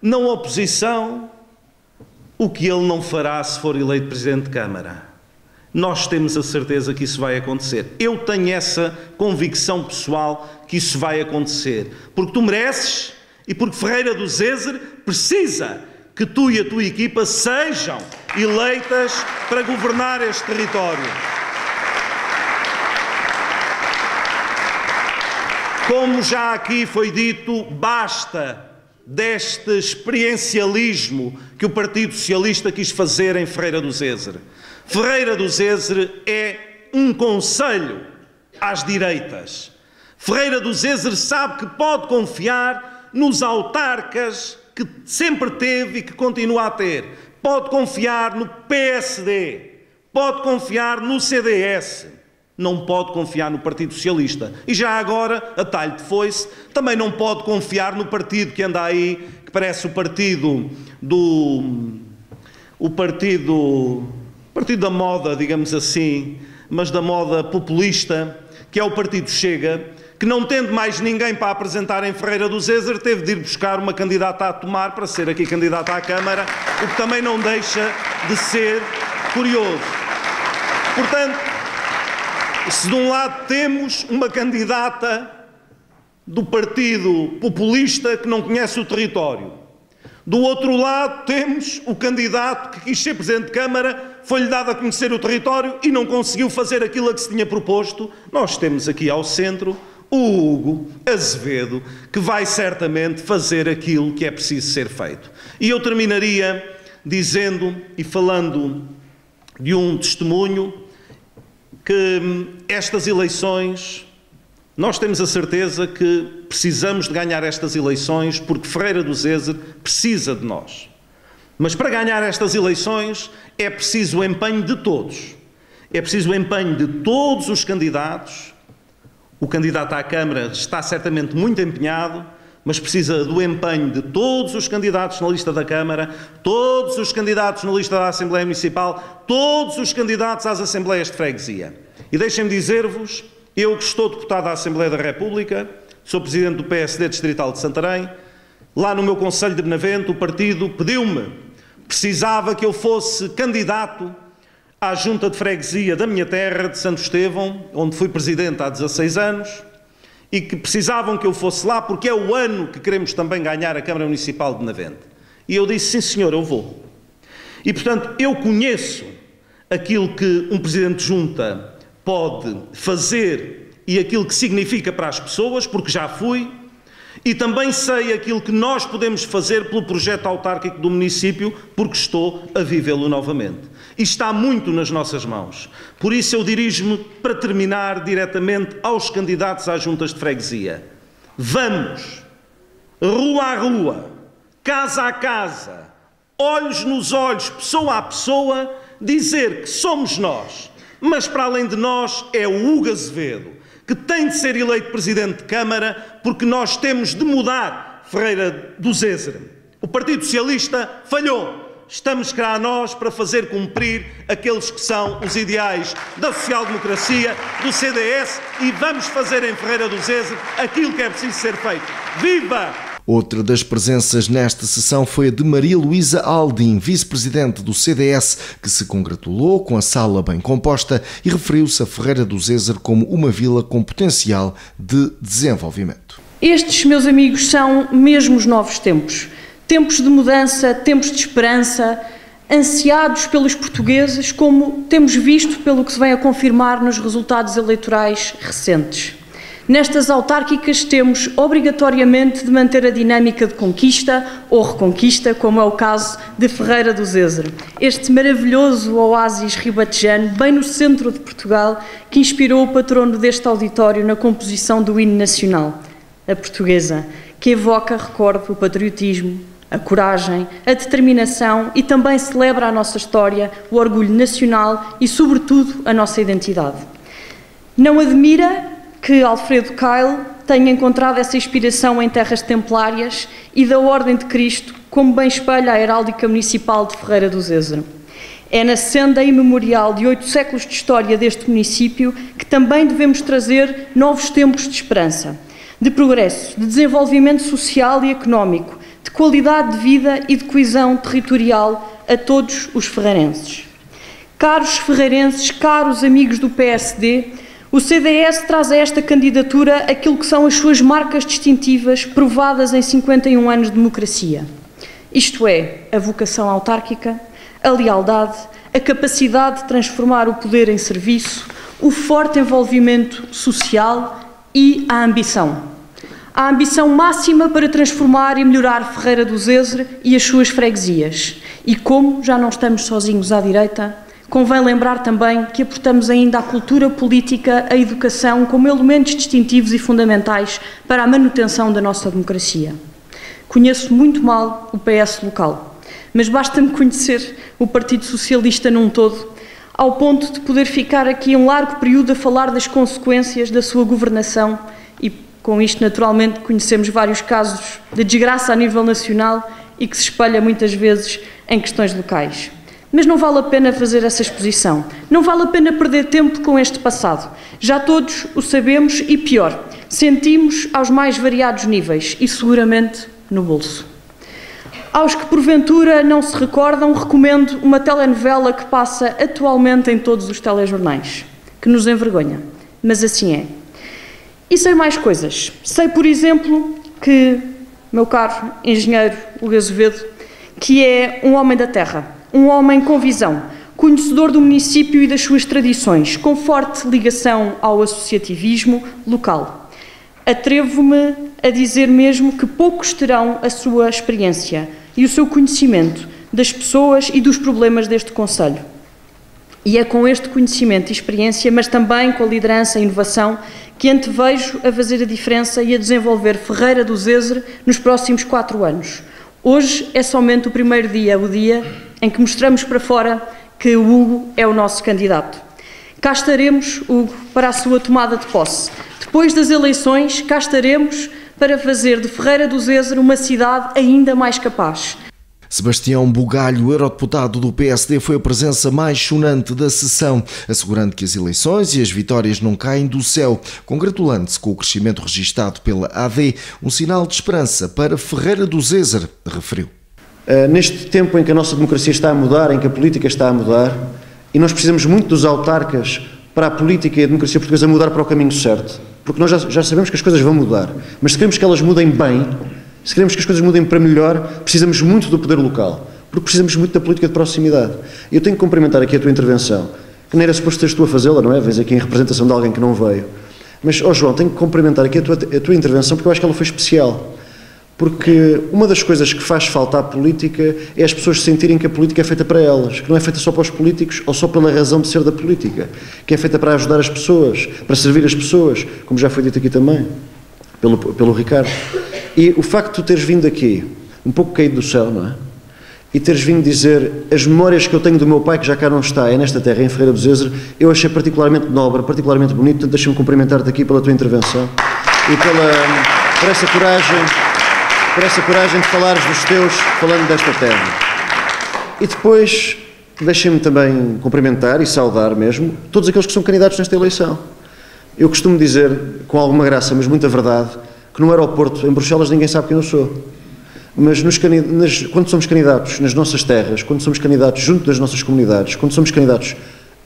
na oposição, o que ele não fará se for eleito Presidente de Câmara? Nós temos a certeza que isso vai acontecer. Eu tenho essa convicção pessoal que isso vai acontecer. Porque tu mereces e porque Ferreira do Zezer precisa que tu e a tua equipa sejam eleitas para governar este território. Como já aqui foi dito, basta deste experiencialismo que o Partido Socialista quis fazer em Ferreira do Zezer. Ferreira do Zezer é um conselho às direitas. Ferreira do Zezer sabe que pode confiar nos autarcas que sempre teve e que continua a ter. Pode confiar no PSD, pode confiar no CDS, não pode confiar no Partido Socialista. E já agora, a talho de foice, também não pode confiar no partido que anda aí, que parece o partido da moda, digamos assim, mas da moda populista, que é o Partido Chega, que não tendo mais ninguém para apresentar em Ferreira do Zezer, teve de ir buscar uma candidata a tomar para ser aqui candidata à Câmara, o que também não deixa de ser curioso. Portanto, se de um lado temos uma candidata do Partido Populista que não conhece o território, do outro lado temos o candidato que quis ser Presidente de Câmara, foi-lhe dado a conhecer o território e não conseguiu fazer aquilo a que se tinha proposto. Nós temos aqui ao centro o Hugo Azevedo, que vai certamente fazer aquilo que é preciso ser feito. E eu terminaria dizendo e falando de um testemunho, que estas eleições, nós temos a certeza que precisamos de ganhar estas eleições porque Ferreira do Zezer precisa de nós. Mas para ganhar estas eleições é preciso o empenho de todos. É preciso o empenho de todos os candidatos. O candidato à Câmara está certamente muito empenhado, mas precisa do empenho de todos os candidatos na lista da Câmara, todos os candidatos na lista da Assembleia Municipal, todos os candidatos às Assembleias de Freguesia. E deixem-me dizer-vos, eu que estou deputado à Assembleia da República, sou presidente do PSD Distrital de Santarém, lá no meu Conselho de Benavente, o partido pediu-me, precisava que eu fosse candidato à Junta de Freguesia da minha terra, de Santo Estevão, onde fui presidente há 16 anos, e que precisavam que eu fosse lá porque é o ano que queremos também ganhar a Câmara Municipal de Benavente. E eu disse, sim senhor, eu vou. E portanto, eu conheço aquilo que um Presidente de Junta pode fazer e aquilo que significa para as pessoas, porque já fui, e também sei aquilo que nós podemos fazer pelo projeto autárquico do município, porque estou a vivê-lo novamente. E está muito nas nossas mãos. Por isso eu dirijo-me, para terminar, diretamente aos candidatos às juntas de freguesia. Vamos, rua a rua, casa a casa, olhos nos olhos, pessoa a pessoa, dizer que somos nós, mas para além de nós é o Hugo Azevedo, que tem de ser eleito Presidente de Câmara, porque nós temos de mudar Ferreira do Zezer. O Partido Socialista falhou. Estamos cá nós para fazer cumprir aqueles que são os ideais da social-democracia, do CDS, e vamos fazer em Ferreira do Zezer aquilo que é preciso ser feito. Viva! Outra das presenças nesta sessão foi a de Maria Luísa Aldim, vice-presidente do CDS, que se congratulou com a sala bem composta e referiu-se a Ferreira do Zezer como uma vila com potencial de desenvolvimento. Estes, meus amigos, são mesmo os novos tempos. Tempos de mudança, tempos de esperança, ansiados pelos portugueses, como temos visto pelo que se vem a confirmar nos resultados eleitorais recentes. Nestas autárquicas temos obrigatoriamente de manter a dinâmica de conquista ou reconquista, como é o caso de Ferreira do Zezer, este maravilhoso oásis ribatejano, bem no centro de Portugal, que inspirou o patrono deste auditório na composição do hino nacional, a portuguesa, que evoca, recordo, o patriotismo, a coragem, a determinação e também celebra a nossa história, o orgulho nacional e, sobretudo, a nossa identidade. Não admira que Alfredo Keil tenha encontrado essa inspiração em terras templárias e da Ordem de Cristo, como bem espelha a heráldica municipal de Ferreira do Zezer. É na senda imemorial de 8 séculos de história deste município que também devemos trazer novos tempos de esperança, de progresso, de desenvolvimento social e económico, de qualidade de vida e de coesão territorial a todos os ferreirenses. Caros ferreirenses, caros amigos do PSD, o CDS traz a esta candidatura aquilo que são as suas marcas distintivas provadas em 51 anos de democracia. Isto é, a vocação autárquica, a lealdade, a capacidade de transformar o poder em serviço, o forte envolvimento social e a ambição. A ambição máxima para transformar e melhorar Ferreira do Zezer e as suas freguesias. E como já não estamos sozinhos à direita, convém lembrar também que aportamos ainda à cultura política, a educação, como elementos distintivos e fundamentais para a manutenção da nossa democracia. Conheço muito mal o PS local, mas basta-me conhecer o Partido Socialista num todo, ao ponto de poder ficar aqui um largo período a falar das consequências da sua governação e, com isto, naturalmente, conhecemos vários casos de desgraça a nível nacional e que se espalha muitas vezes em questões locais. Mas não vale a pena fazer essa exposição, não vale a pena perder tempo com este passado. Já todos o sabemos e, pior, sentimos aos mais variados níveis e seguramente no bolso. Aos que porventura não se recordam, recomendo uma telenovela que passa atualmente em todos os telejornais, que nos envergonha, mas assim é. E sei mais coisas. Sei, por exemplo, que meu caro engenheiro Hugo Azevedo, que é um homem da terra, um homem com visão, conhecedor do município e das suas tradições, com forte ligação ao associativismo local. Atrevo-me a dizer mesmo que poucos terão a sua experiência e o seu conhecimento das pessoas e dos problemas deste concelho. E é com este conhecimento e experiência, mas também com a liderança e inovação, que antevejo a fazer a diferença e a desenvolver Ferreira do Zezer nos próximos 4 anos. Hoje é somente o primeiro dia, o dia em que mostramos para fora que o Hugo é o nosso candidato. Cá estaremos, Hugo, para a sua tomada de posse. Depois das eleições, cá estaremos para fazer de Ferreira do Zezer uma cidade ainda mais capaz. Sebastião Bugalho, eurodeputado do PSD, foi a presença mais sonante da sessão, assegurando que as eleições e as vitórias não caem do céu, congratulando-se com o crescimento registado pela AD, um sinal de esperança para Ferreira do Zezer, referiu. Neste tempo em que a nossa democracia está a mudar, em que a política está a mudar, e nós precisamos muito dos autarcas para a política e a democracia portuguesa mudar para o caminho certo, porque nós já sabemos que as coisas vão mudar, mas se queremos que elas mudem bem, se queremos que as coisas mudem para melhor, precisamos muito do poder local, porque precisamos muito da política de proximidade. E eu tenho que cumprimentar aqui a tua intervenção, que não era suposto seres tu a fazê-la, não é? Vens aqui em representação de alguém que não veio. Mas, João, tenho que cumprimentar aqui a tua intervenção, porque eu acho que ela foi especial. Porque uma das coisas que faz falta à política é as pessoas sentirem que a política é feita para elas, que não é feita só para os políticos ou só pela razão de ser da política, que é feita para ajudar as pessoas, para servir as pessoas, como já foi dito aqui também, pelo Ricardo. E o facto de tu teres vindo aqui, um pouco caído do céu, não é? E teres vindo dizer as memórias que eu tenho do meu pai, que já cá não está, é nesta terra, em Ferreira do Zezer, eu achei particularmente nobre, particularmente bonito, portanto deixa-me cumprimentar-te aqui pela tua intervenção e por essa coragem de falares dos teus, falando desta terra. E depois, deixem-me também cumprimentar e saudar mesmo todos aqueles que são candidatos nesta eleição. Eu costumo dizer, com alguma graça, mas muita verdade, que no aeroporto, em Bruxelas, ninguém sabe quem eu sou. Mas quando somos candidatos nas nossas terras, quando somos candidatos junto das nossas comunidades, quando somos candidatos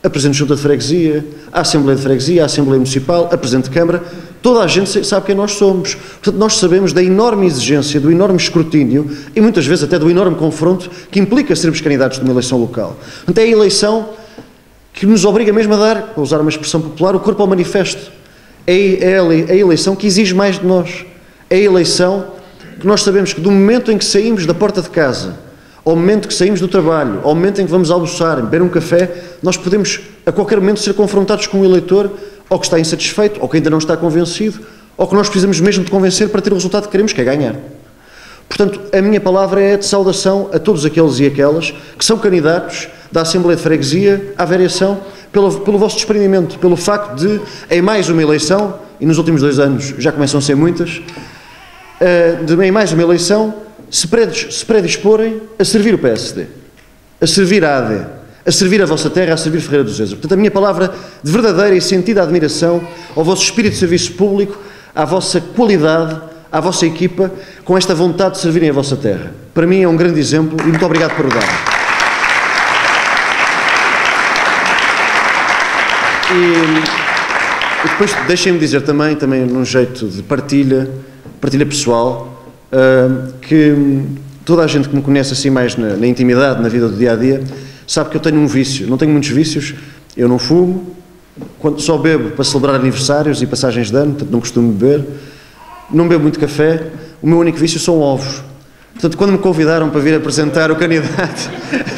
a Presidente de Junta de Freguesia, à Assembleia de Freguesia, à Assembleia Municipal, a Presidente de Câmara, toda a gente sabe quem nós somos. Portanto, nós sabemos da enorme exigência, do enorme escrutínio e muitas vezes até do enorme confronto que implica sermos candidatos de uma eleição local. Portanto, é a eleição que nos obriga mesmo a dar, para usar uma expressão popular, o corpo ao manifesto. É a eleição que exige mais de nós. É a eleição que nós sabemos que do momento em que saímos da porta de casa, ao momento que saímos do trabalho, ao momento em que vamos almoçar, beber um café, nós podemos a qualquer momento ser confrontados com um eleitor ou que está insatisfeito, ou que ainda não está convencido, ou que nós precisamos mesmo de convencer para ter o resultado que queremos, que é ganhar. Portanto, a minha palavra é de saudação a todos aqueles e aquelas que são candidatos da Assembleia de Freguesia à vereação pelo vosso desprendimento, pelo facto de, em mais uma eleição, e nos últimos 2 anos já começam a ser muitas, em mais uma eleição, se predisporem a servir o PSD, a servir a AD, a servir a vossa terra, a servir Ferreira do Zezer. Portanto, a minha palavra de verdadeira e sentida admiração ao vosso espírito de serviço público, à vossa qualidade, à vossa equipa, com esta vontade de servirem a vossa terra. Para mim é um grande exemplo e muito obrigado por o dar. E depois deixem-me dizer também num jeito de partilha pessoal, que toda a gente que me conhece assim mais na intimidade, na vida do dia-a-dia, sabe que eu tenho um vício. Não tenho muitos vícios, eu não fumo, só bebo para celebrar aniversários e passagens de ano, portanto não costumo beber, não bebo muito café, o meu único vício são ovos. Portanto, quando me convidaram para vir apresentar o candidato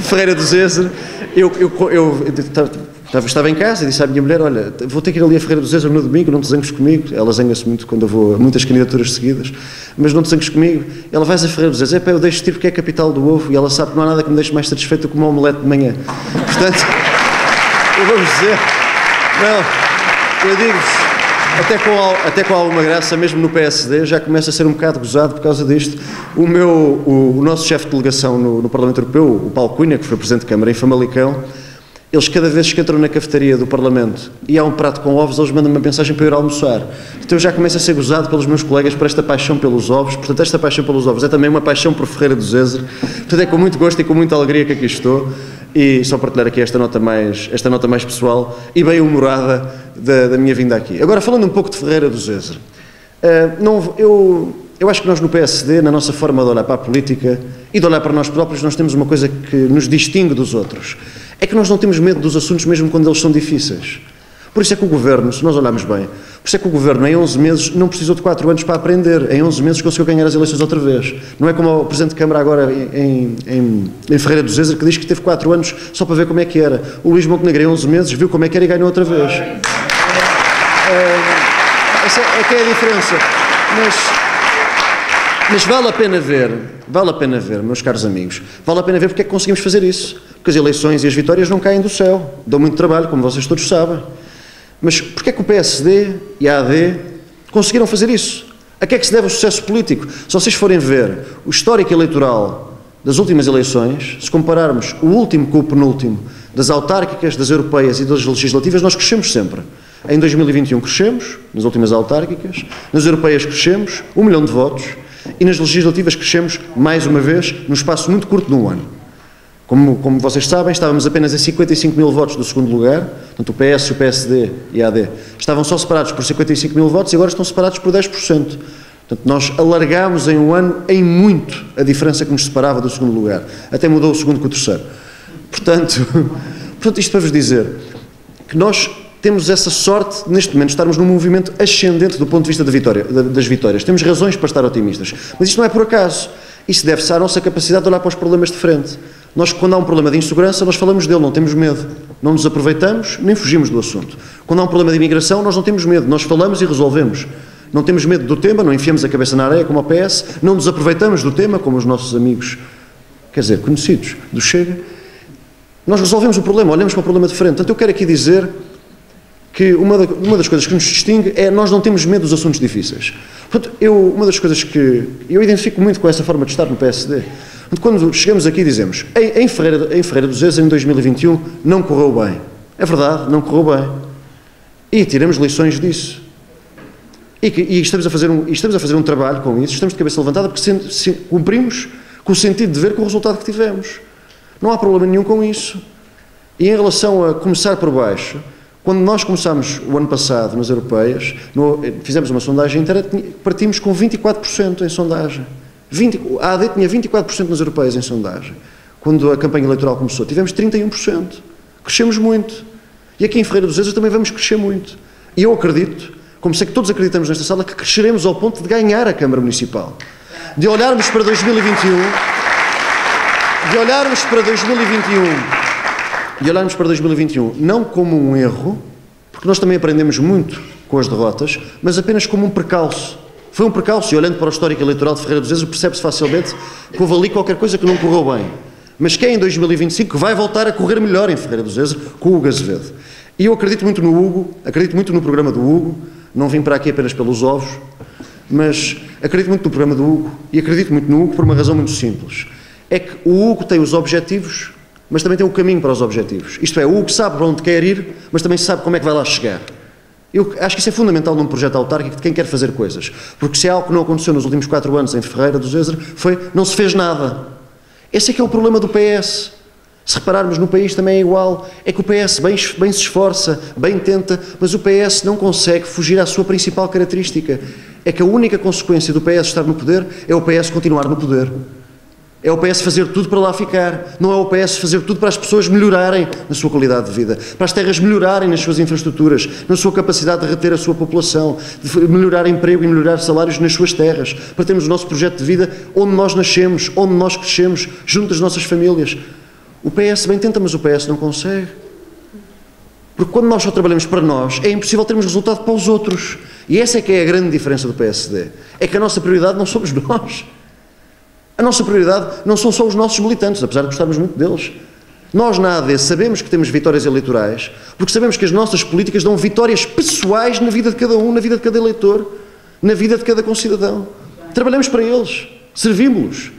Ferreira do Zezer, eu estava em casa e disse à minha mulher, olha, vou ter que ir ali a Ferreira do Zezer no domingo, não te zangues comigo. Ela zanga-se muito quando eu vou a muitas candidaturas seguidas, mas não te zangues comigo. Ela vai a Ferreira do Zezer, eu deixo-te ir porque é a capital do ovo, e ela sabe que não há nada que me deixe mais satisfeito do que uma omelete de manhã. Portanto, eu vou-vos dizer, não, eu digo-vos, até com alguma graça, mesmo no PSD, já começa a ser um bocado gozado por causa disto. O nosso chefe de delegação no Parlamento Europeu, o Paulo Cunha, que foi Presidente de Câmara em Famalicão, eles cada vez que entram na cafetaria do Parlamento e há um prato com ovos, eles mandam uma mensagem para eu ir almoçar. Então eu já começo a ser gozado pelos meus colegas por esta paixão pelos ovos. Portanto, esta paixão pelos ovos é também uma paixão por Ferreira do Zezer. Portanto, é com muito gosto e com muita alegria que aqui estou. E só partilhar aqui esta nota mais pessoal e bem humorada da minha vinda aqui. Agora, falando um pouco de Ferreira do Zezer, eu acho que nós no PSD, na nossa forma de olhar para a política e de olhar para nós próprios, nós temos uma coisa que nos distingue dos outros. É que nós não temos medo dos assuntos mesmo quando eles são difíceis. Por isso é que o Governo, se nós olharmos bem, por isso é que o Governo em 11 meses não precisou de 4 anos para aprender. Em 11 meses conseguiu ganhar as eleições outra vez. Não é como o Presidente de Câmara agora em Ferreira do Zezer, que diz que teve 4 anos só para ver como é que era. O Luís Montenegro em 11 meses viu como é que era e ganhou outra vez. Essa é que é a diferença. Mas vale a pena ver, meus caros amigos, vale a pena ver porque é que conseguimos fazer isso. Porque as eleições e as vitórias não caem do céu, dão muito trabalho, como vocês todos sabem. Mas porque é que o PSD e a AD conseguiram fazer isso? A que é que se deve o sucesso político? Se vocês forem ver o histórico eleitoral das últimas eleições, se compararmos o último com o penúltimo, das autárquicas, das europeias e das legislativas, nós crescemos sempre. Em 2021 crescemos, nas últimas autárquicas, nas europeias crescemos, 1 milhão de votos, e nas legislativas crescemos, mais uma vez, num espaço muito curto de um ano. Como vocês sabem, estávamos apenas a 55 mil votos do segundo lugar, portanto o PS, o PSD e a AD estavam só separados por 55 mil votos e agora estão separados por 10%. Portanto, nós alargámos em um ano em muito a diferença que nos separava do segundo lugar. Até mudou o segundo com o terceiro. Portanto, isto para vos dizer que nós temos essa sorte, neste momento, de estarmos num movimento ascendente do ponto de vista das vitórias. Temos razões para estar otimistas. Mas isto não é por acaso. Isso deve-se à nossa capacidade de olhar para os problemas de frente. Nós, quando há um problema de insegurança, nós falamos dele, não temos medo. Não nos aproveitamos, nem fugimos do assunto. Quando há um problema de imigração, nós não temos medo. Nós falamos e resolvemos. Não temos medo do tema, não enfiamos a cabeça na areia, como o PS. Não nos aproveitamos do tema, como os nossos amigos, conhecidos do Chega. Nós resolvemos o problema, olhamos para o problema de frente. Portanto, eu quero aqui dizer que uma das coisas que nos distingue é nós não temos medo dos assuntos difíceis. Portanto, uma das coisas que eu identifico muito com essa forma de estar no PSD, quando chegamos aqui e dizemos em Ferreira do Zezer, em 2021, não correu bem. É verdade, não correu bem. E tiramos lições disso. E estamos a fazer um trabalho com isso, estamos de cabeça levantada porque cumprimos com o sentido de ver com o resultado que tivemos. Não há problema nenhum com isso. E em relação a começar por baixo, quando nós começámos o ano passado nas europeias, fizemos uma sondagem inteira, partimos com 24% em sondagem. A AD tinha 24% nas europeias em sondagem. Quando a campanha eleitoral começou, tivemos 31%. Crescemos muito. E aqui em Ferreira do Zezer também vamos crescer muito. E eu acredito, como sei que todos acreditamos nesta sala, que cresceremos ao ponto de ganhar a Câmara Municipal. De olharmos para 2021 não como um erro, porque nós também aprendemos muito com as derrotas, mas apenas como um percalço. Foi um percalço, e olhando para o histórico eleitoral de Ferreira do Zezer, percebe-se facilmente que houve ali qualquer coisa que não correu bem. Mas que é em 2025 que vai voltar a correr melhor em Ferreira do Zezer com o Hugo Azevedo. E eu acredito muito no Hugo, acredito muito no programa do Hugo, não vim para aqui apenas pelos ovos, mas acredito muito no programa do Hugo e acredito muito no Hugo por uma razão muito simples. É que o Hugo tem os objetivos, mas também tem o caminho para os objetivos. Isto é, o Hugo sabe para onde quer ir, mas também sabe como é que vai lá chegar. Eu acho que isso é fundamental num projeto autárquico de quem quer fazer coisas. Porque se há algo que não aconteceu nos últimos 4 anos em Ferreira do Zezer, não se fez nada. Esse é que é o problema do PS. Se repararmos, no país também é igual. É que o PS bem se esforça, bem tenta, mas o PS não consegue fugir à sua principal característica. É que a única consequência do PS estar no poder é o PS continuar no poder. É o PS fazer tudo para lá ficar. Não é o PS fazer tudo para as pessoas melhorarem na sua qualidade de vida, para as terras melhorarem nas suas infraestruturas, na sua capacidade de reter a sua população, de melhorar emprego e melhorar salários nas suas terras, para termos o nosso projeto de vida onde nós nascemos, onde nós crescemos, junto das nossas famílias. O PS bem tenta, mas o PS não consegue. Porque quando nós só trabalhamos para nós, é impossível termos resultado para os outros. E essa é que é a grande diferença do PSD. É que a nossa prioridade não somos nós. A nossa prioridade não são só os nossos militantes, apesar de gostarmos muito deles. Nós na AD sabemos que temos vitórias eleitorais, porque sabemos que as nossas políticas dão vitórias pessoais na vida de cada um, na vida de cada eleitor, na vida de cada concidadão. Trabalhamos para eles, servimos-los.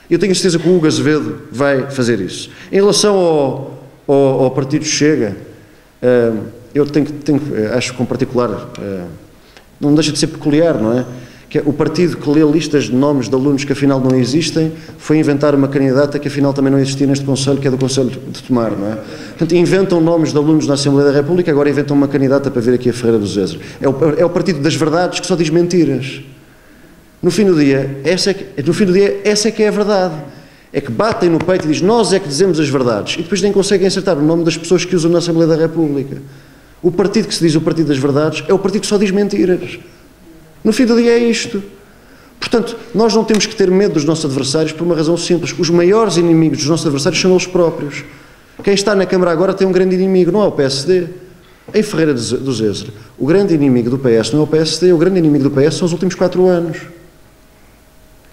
Eu tenho a certeza que o Hugo Azevedo vai fazer isso. Em relação ao Partido Chega, eu acho que, em particular, não deixa de ser peculiar, não é? Que o partido que lê listas de nomes de alunos que afinal não existem foi inventar uma candidata que afinal também não existia neste Conselho, que é do Conselho de Tomar, não é? Portanto, inventam nomes de alunos na Assembleia da República, agora inventam uma candidata para vir aqui a Ferreira do Zezer. É o partido das verdades que só diz mentiras. No fim do dia, essa é que é a verdade. É que batem no peito e dizem, nós é que dizemos as verdades, e depois nem conseguem acertar o nome das pessoas que usam na Assembleia da República. O partido que se diz o partido das verdades é o partido que só diz mentiras. No fim do dia é isto. Portanto, nós não temos que ter medo dos nossos adversários por uma razão simples. Os maiores inimigos dos nossos adversários são eles próprios. Quem está na Câmara agora tem um grande inimigo, não é o PSD. Em Ferreira do Zezer, o grande inimigo do PS não é o PSD, o grande inimigo do PS são os últimos 4 anos.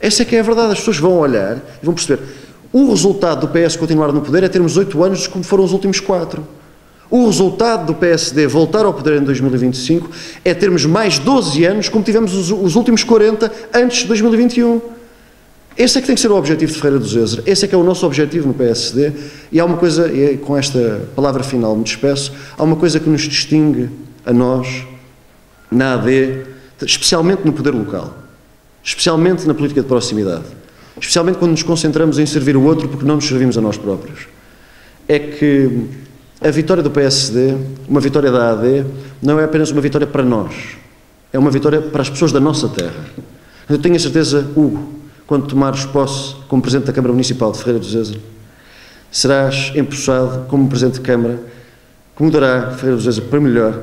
Essa é que é a verdade. As pessoas vão olhar e vão perceber. O resultado do PS continuar no poder é termos 8 anos como foram os últimos 4. O resultado do PSD voltar ao poder em 2025 é termos mais 12 anos como tivemos os últimos 40 antes de 2021. Esse é que tem que ser o objetivo de Ferreira do Zezer. Esse é que é o nosso objetivo no PSD. E há uma coisa, e com esta palavra final me despeço, há uma coisa que nos distingue a nós, na AD, especialmente no poder local, especialmente na política de proximidade, especialmente quando nos concentramos em servir o outro porque não nos servimos a nós próprios. É que a vitória do PSD, uma vitória da AD, não é apenas uma vitória para nós, é uma vitória para as pessoas da nossa terra. Eu tenho a certeza, Hugo, quando tomares posse como Presidente da Câmara Municipal de Ferreira do Zezer, serás empossado como Presidente de Câmara, que mudará Ferreira do Zezer para melhor,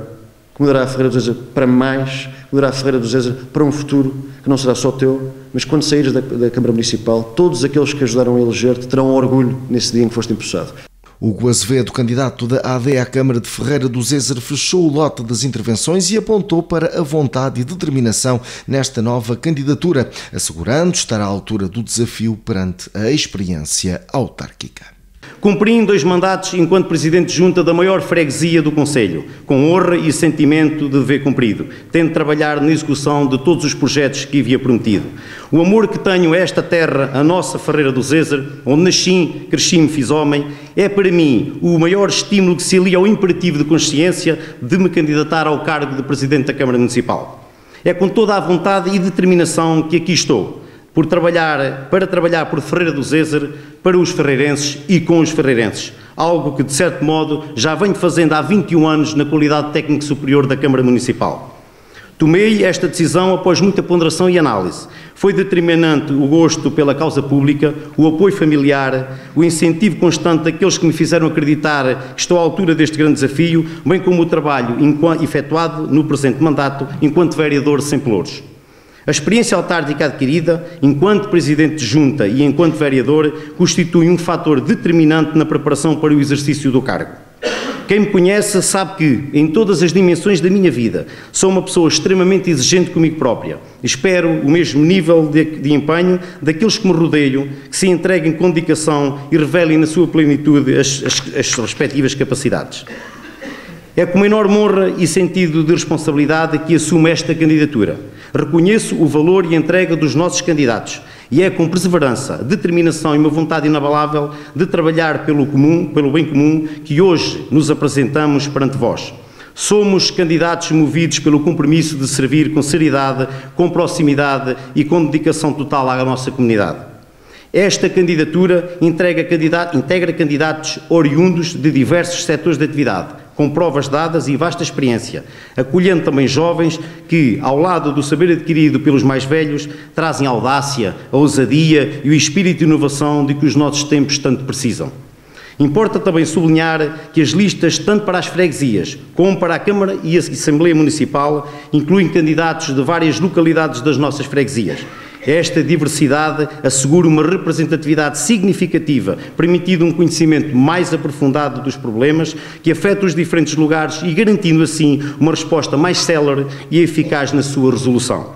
que mudará Ferreira do Zezer para mais, que mudará Ferreira do Zezer para um futuro que não será só teu, mas quando saíres da Câmara Municipal, todos aqueles que ajudaram a eleger-te terão orgulho nesse dia em que foste empossado. Hugo Azevedo, candidato da AD à Câmara de Ferreira do Zezer, fechou o lote das intervenções e apontou para a vontade e determinação nesta nova candidatura, assegurando estar à altura do desafio perante a experiência autárquica. Cumpri em 2 mandatos enquanto Presidente de Junta da maior freguesia do Conselho, com honra e sentimento de dever cumprido, tendo de trabalhar na execução de todos os projetos que havia prometido. O amor que tenho a esta terra, a nossa Ferreira do Zezer, onde nasci, cresci e me fiz homem, é para mim o maior estímulo que se alia ao imperativo de consciência de me candidatar ao cargo de Presidente da Câmara Municipal. É com toda a vontade e determinação que aqui estou, para trabalhar por Ferreira do Zezer, para os ferreirenses e com os ferreirenses, algo que de certo modo já venho fazendo há 21 anos na qualidade técnico superior da Câmara Municipal. Tomei esta decisão após muita ponderação e análise. Foi determinante o gosto pela causa pública, o apoio familiar, o incentivo constante daqueles que me fizeram acreditar que estou à altura deste grande desafio, bem como o trabalho efetuado no presente mandato enquanto vereador sem pelouros. A experiência autárquica adquirida, enquanto Presidente de Junta e enquanto vereador, constitui um fator determinante na preparação para o exercício do cargo. Quem me conhece sabe que, em todas as dimensões da minha vida, sou uma pessoa extremamente exigente comigo própria. Espero o mesmo nível de empenho daqueles que me rodeiam, que se entreguem com dedicação e revelem na sua plenitude as respectivas capacidades. É com uma enorme honra e sentido de responsabilidade que assumo esta candidatura. Reconheço o valor e a entrega dos nossos candidatos e é com perseverança, determinação e uma vontade inabalável de trabalhar pelo bem comum que hoje nos apresentamos perante vós. Somos candidatos movidos pelo compromisso de servir com seriedade, com proximidade e com dedicação total à nossa comunidade. Esta candidatura integra candidatos oriundos de diversos setores de atividade, com provas dadas e vasta experiência, acolhendo também jovens que, ao lado do saber adquirido pelos mais velhos, trazem a audácia, a ousadia e o espírito de inovação de que os nossos tempos tanto precisam. Importa também sublinhar que as listas, tanto para as freguesias como para a Câmara e a Assembleia Municipal, incluem candidatos de várias localidades das nossas freguesias. Esta diversidade assegura uma representatividade significativa, permitindo um conhecimento mais aprofundado dos problemas que afetam os diferentes lugares e garantindo assim uma resposta mais célere e eficaz na sua resolução.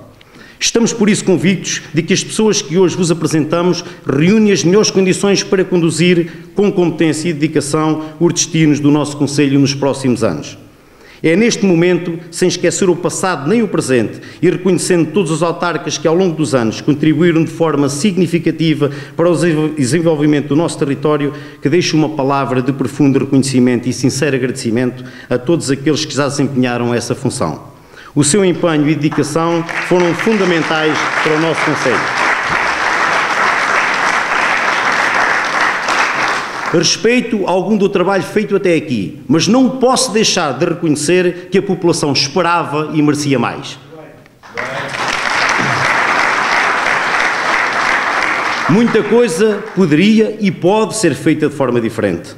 Estamos por isso convictos de que as pessoas que hoje vos apresentamos reúnem as melhores condições para conduzir com competência e dedicação os destinos do nosso Concelho nos próximos anos. É neste momento, sem esquecer o passado nem o presente, e reconhecendo todos os autarcas que ao longo dos anos contribuíram de forma significativa para o desenvolvimento do nosso território, que deixo uma palavra de profundo reconhecimento e sincero agradecimento a todos aqueles que já desempenharam essa função. O seu empenho e dedicação foram fundamentais para o nosso Concelho. Respeito algum do trabalho feito até aqui, mas não posso deixar de reconhecer que a população esperava e merecia mais. Muita coisa poderia e pode ser feita de forma diferente.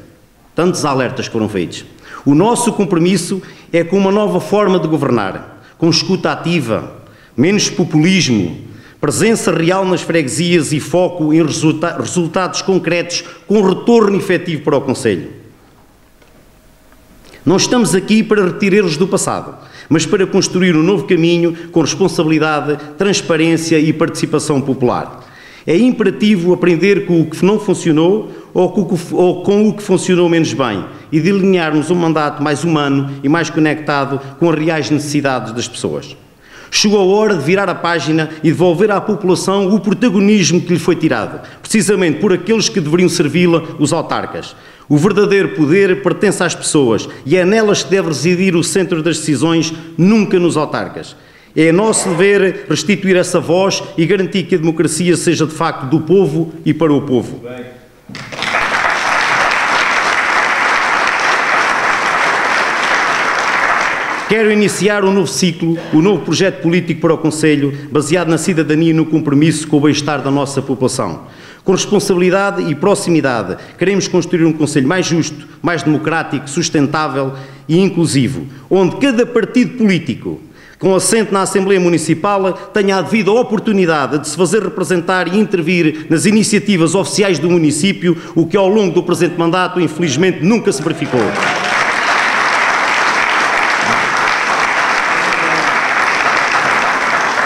Tantos alertas foram feitos. O nosso compromisso é com uma nova forma de governar, com escuta ativa, menos populismo, presença real nas freguesias e foco em resultados concretos com retorno efetivo para o Concelho. Não estamos aqui para repetir erros do passado, mas para construir um novo caminho com responsabilidade, transparência e participação popular. É imperativo aprender com o que não funcionou ou com o que funcionou menos bem e delinearmos um mandato mais humano e mais conectado com as reais necessidades das pessoas. Chegou a hora de virar a página e devolver à população o protagonismo que lhe foi tirado, precisamente por aqueles que deveriam servi-la, os autarcas. O verdadeiro poder pertence às pessoas e é nelas que deve residir o centro das decisões, nunca nos autarcas. É nosso dever restituir essa voz e garantir que a democracia seja de facto do povo e para o povo. Quero iniciar um novo ciclo, um novo projeto político para o Concelho, baseado na cidadania e no compromisso com o bem-estar da nossa população. Com responsabilidade e proximidade, queremos construir um Concelho mais justo, mais democrático, sustentável e inclusivo, onde cada partido político, com assento na Assembleia Municipal, tenha a devida oportunidade de se fazer representar e intervir nas iniciativas oficiais do município, o que ao longo do presente mandato, infelizmente, nunca se verificou.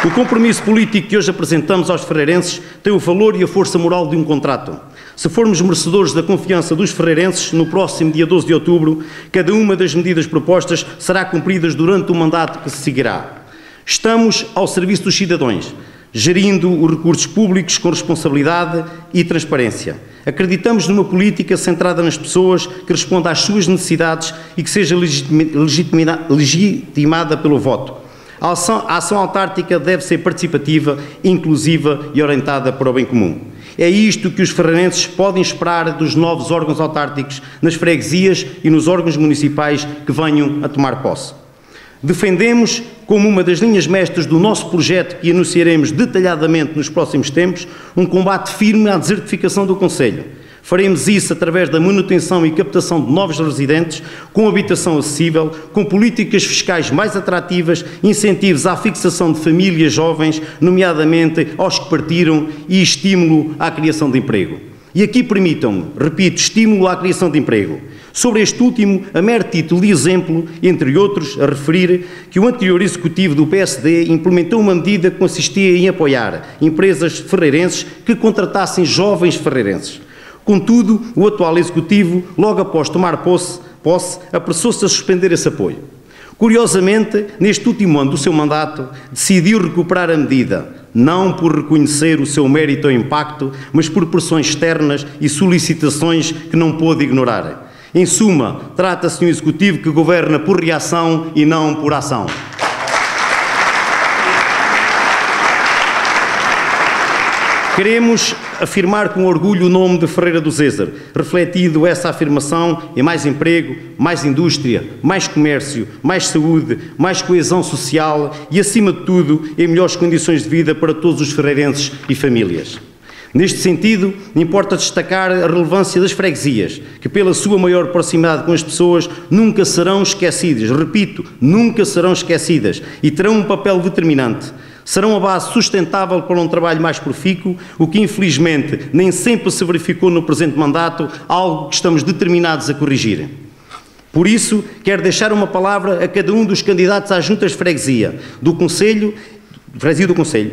O compromisso político que hoje apresentamos aos ferreirenses tem o valor e a força moral de um contrato. Se formos merecedores da confiança dos ferreirenses, no próximo dia 12 de outubro, cada uma das medidas propostas será cumprida durante o mandato que se seguirá. Estamos ao serviço dos cidadãos, gerindo os recursos públicos com responsabilidade e transparência. Acreditamos numa política centrada nas pessoas, que responda às suas necessidades e que seja legitimada pelo voto. A ação autárquica deve ser participativa, inclusiva e orientada para o bem comum. É isto que os ferreirenses podem esperar dos novos órgãos autárquicos nas freguesias e nos órgãos municipais que venham a tomar posse. Defendemos, como uma das linhas mestras do nosso projeto que anunciaremos detalhadamente nos próximos tempos, um combate firme à desertificação do concelho. Faremos isso através da manutenção e captação de novos residentes, com habitação acessível, com políticas fiscais mais atrativas, incentivos à fixação de famílias jovens, nomeadamente aos que partiram, e estímulo à criação de emprego. E aqui permitam-me, repito, estímulo à criação de emprego. Sobre este último, a mero título de exemplo, entre outros, a referir que o anterior executivo do PSD implementou uma medida que consistia em apoiar empresas ferreirenses que contratassem jovens ferreirenses. Contudo, o atual executivo, logo após tomar posse, apressou-se a suspender esse apoio. Curiosamente, neste último ano do seu mandato, decidiu recuperar a medida, não por reconhecer o seu mérito ou impacto, mas por pressões externas e solicitações que não pôde ignorar. Em suma, trata-se de um executivo que governa por reação e não por ação. Queremos afirmar com orgulho o nome de Ferreira do Zézer, refletido essa afirmação em mais emprego, mais indústria, mais comércio, mais saúde, mais coesão social e, acima de tudo, em melhores condições de vida para todos os ferreirenses e famílias. Neste sentido, importa destacar a relevância das freguesias, que pela sua maior proximidade com as pessoas nunca serão esquecidas, repito, nunca serão esquecidas e terão um papel determinante. Serão a base sustentável para um trabalho mais profícuo, o que infelizmente nem sempre se verificou no presente mandato, algo que estamos determinados a corrigir. Por isso, quero deixar uma palavra a cada um dos candidatos às juntas de freguesia do Conselho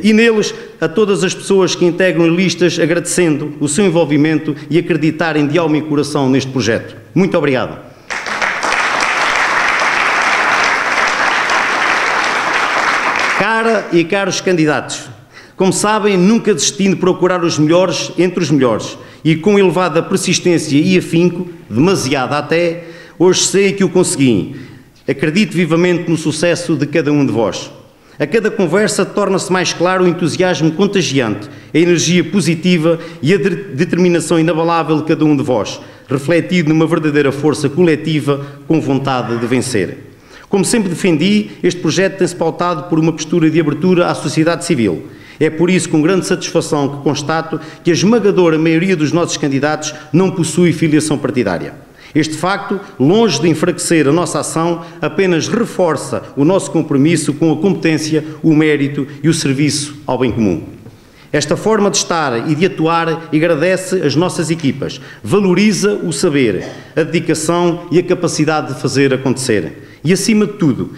e neles a todas as pessoas que integram listas, agradecendo o seu envolvimento e acreditarem de alma e coração neste projeto. Muito obrigado. Cara e caros candidatos, como sabem, nunca desisti de procurar os melhores entre os melhores e com elevada persistência e afinco, demasiada até, hoje sei que o consegui. Acredito vivamente no sucesso de cada um de vós. A cada conversa torna-se mais claro o entusiasmo contagiante, a energia positiva e a determinação inabalável de cada um de vós, refletido numa verdadeira força coletiva com vontade de vencer. Como sempre defendi, este projeto tem-se pautado por uma postura de abertura à sociedade civil. É por isso com grande satisfação que constato que a esmagadora maioria dos nossos candidatos não possui filiação partidária. Este facto, longe de enfraquecer a nossa ação, apenas reforça o nosso compromisso com a competência, o mérito e o serviço ao bem comum. Esta forma de estar e de atuar agradece as nossas equipas, valoriza o saber, a dedicação e a capacidade de fazer acontecer. E, acima de tudo,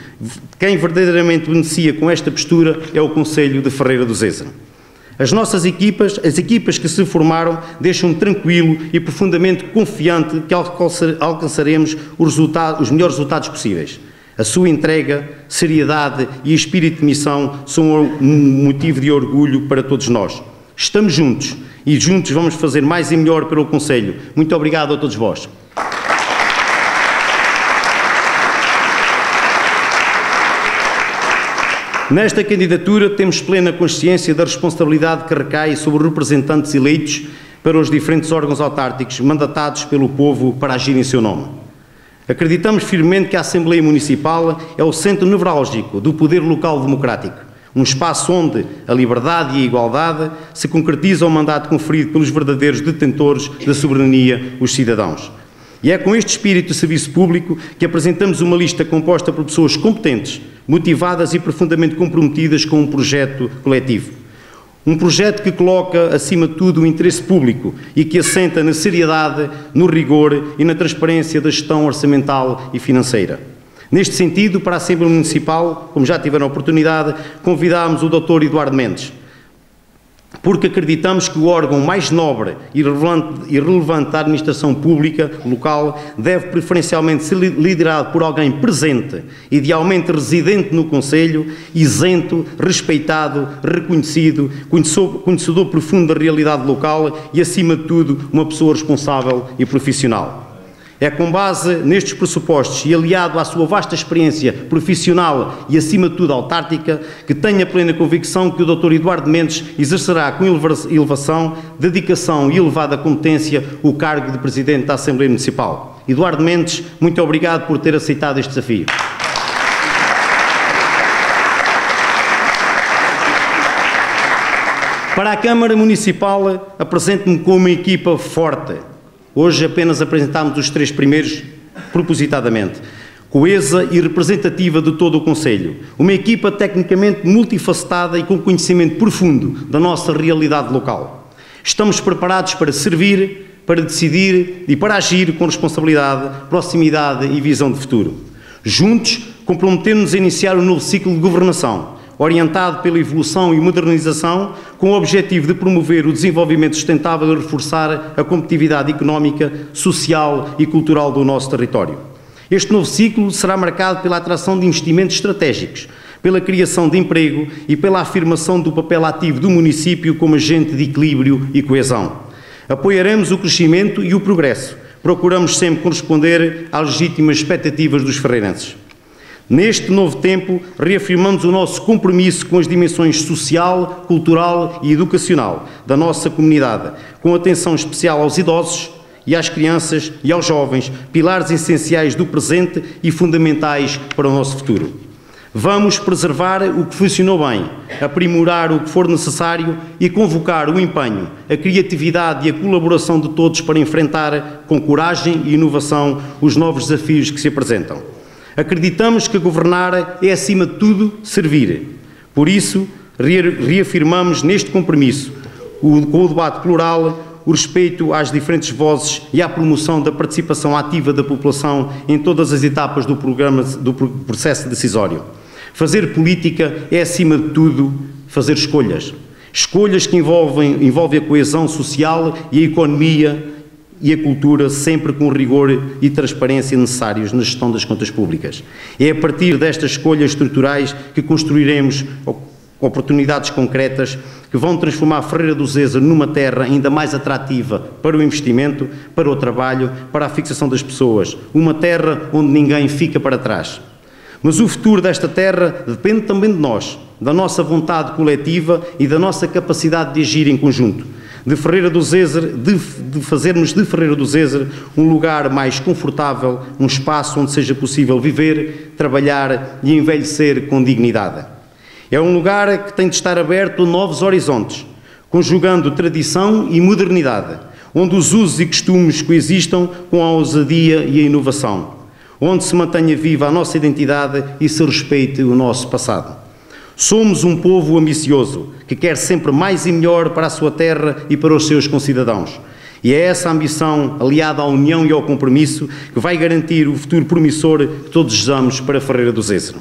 quem verdadeiramente beneficia com esta postura é o Concelho de Ferreira do Zézer. As equipas que se formaram, deixam-me tranquilo e profundamente confiante que alcançaremos os melhores resultados possíveis. A sua entrega, seriedade e espírito de missão são um motivo de orgulho para todos nós. Estamos juntos e juntos vamos fazer mais e melhor pelo Concelho. Muito obrigado a todos vós. Nesta candidatura temos plena consciência da responsabilidade que recai sobre os representantes eleitos para os diferentes órgãos autárquicos mandatados pelo povo para agir em seu nome. Acreditamos firmemente que a Assembleia Municipal é o centro nevrálgico do poder local democrático, um espaço onde a liberdade e a igualdade se concretizam o mandato conferido pelos verdadeiros detentores da soberania, os cidadãos. E é com este espírito de serviço público que apresentamos uma lista composta por pessoas competentes, motivadas e profundamente comprometidas com um projeto coletivo. Um projeto que coloca, acima de tudo, o interesse público e que assenta na seriedade, no rigor e na transparência da gestão orçamental e financeira. Neste sentido, para a Assembleia Municipal, como já tiveram a oportunidade, convidámos o Dr. Eduardo Mendes, porque acreditamos que o órgão mais nobre e relevante da administração pública local deve preferencialmente ser liderado por alguém presente, idealmente residente no Concelho, isento, respeitado, reconhecido, conhecedor profundo da realidade local e, acima de tudo, uma pessoa responsável e profissional. É com base nestes pressupostos e aliado à sua vasta experiência profissional e, acima de tudo, autárquica, que tenho a plena convicção que o Dr. Eduardo Mendes exercerá com elevação, dedicação e elevada competência o cargo de Presidente da Assembleia Municipal. Eduardo Mendes, muito obrigado por ter aceitado este desafio. Para a Câmara Municipal, apresento-me com uma equipa forte. Hoje apenas apresentámos os 3 primeiros propositadamente. Coesa e representativa de todo o Conselho. Uma equipa tecnicamente multifacetada e com conhecimento profundo da nossa realidade local. Estamos preparados para servir, para decidir e para agir com responsabilidade, proximidade e visão de futuro. Juntos, comprometemos-nos a iniciar um novo ciclo de governação, orientado pela evolução e modernização, com o objetivo de promover o desenvolvimento sustentável e reforçar a competitividade económica, social e cultural do nosso território. Este novo ciclo será marcado pela atração de investimentos estratégicos, pela criação de emprego e pela afirmação do papel ativo do município como agente de equilíbrio e coesão. Apoiaremos o crescimento e o progresso. Procuramos sempre corresponder às legítimas expectativas dos ferreirenses. Neste novo tempo, reafirmamos o nosso compromisso com as dimensões social, cultural e educacional da nossa comunidade, com atenção especial aos idosos e às crianças e aos jovens, pilares essenciais do presente e fundamentais para o nosso futuro. Vamos preservar o que funcionou bem, aprimorar o que for necessário e convocar o empenho, a criatividade e a colaboração de todos para enfrentar com coragem e inovação os novos desafios que se apresentam. Acreditamos que governar é, acima de tudo, servir. Por isso, reafirmamos neste compromisso, com o debate plural, o respeito às diferentes vozes e à promoção da participação ativa da população em todas as etapas do processo decisório. Fazer política é, acima de tudo, fazer escolhas. Escolhas que envolvem a coesão social e a economia e a cultura, sempre com o rigor e transparência necessários na gestão das contas públicas. É a partir destas escolhas estruturais que construiremos oportunidades concretas que vão transformar Ferreira do Zezer numa terra ainda mais atrativa para o investimento, para o trabalho, para a fixação das pessoas. Uma terra onde ninguém fica para trás. Mas o futuro desta terra depende também de nós, da nossa vontade coletiva e da nossa capacidade de agir em conjunto. De fazermos de Ferreira do Zezer um lugar mais confortável, um espaço onde seja possível viver, trabalhar e envelhecer com dignidade. É um lugar que tem de estar aberto a novos horizontes, conjugando tradição e modernidade, onde os usos e costumes coexistam com a ousadia e a inovação, onde se mantenha viva a nossa identidade e se respeite o nosso passado. Somos um povo ambicioso, que quer sempre mais e melhor para a sua terra e para os seus concidadãos. E é essa ambição, aliada à união e ao compromisso, que vai garantir o futuro promissor que todos desejamos para Ferreira do Zezer.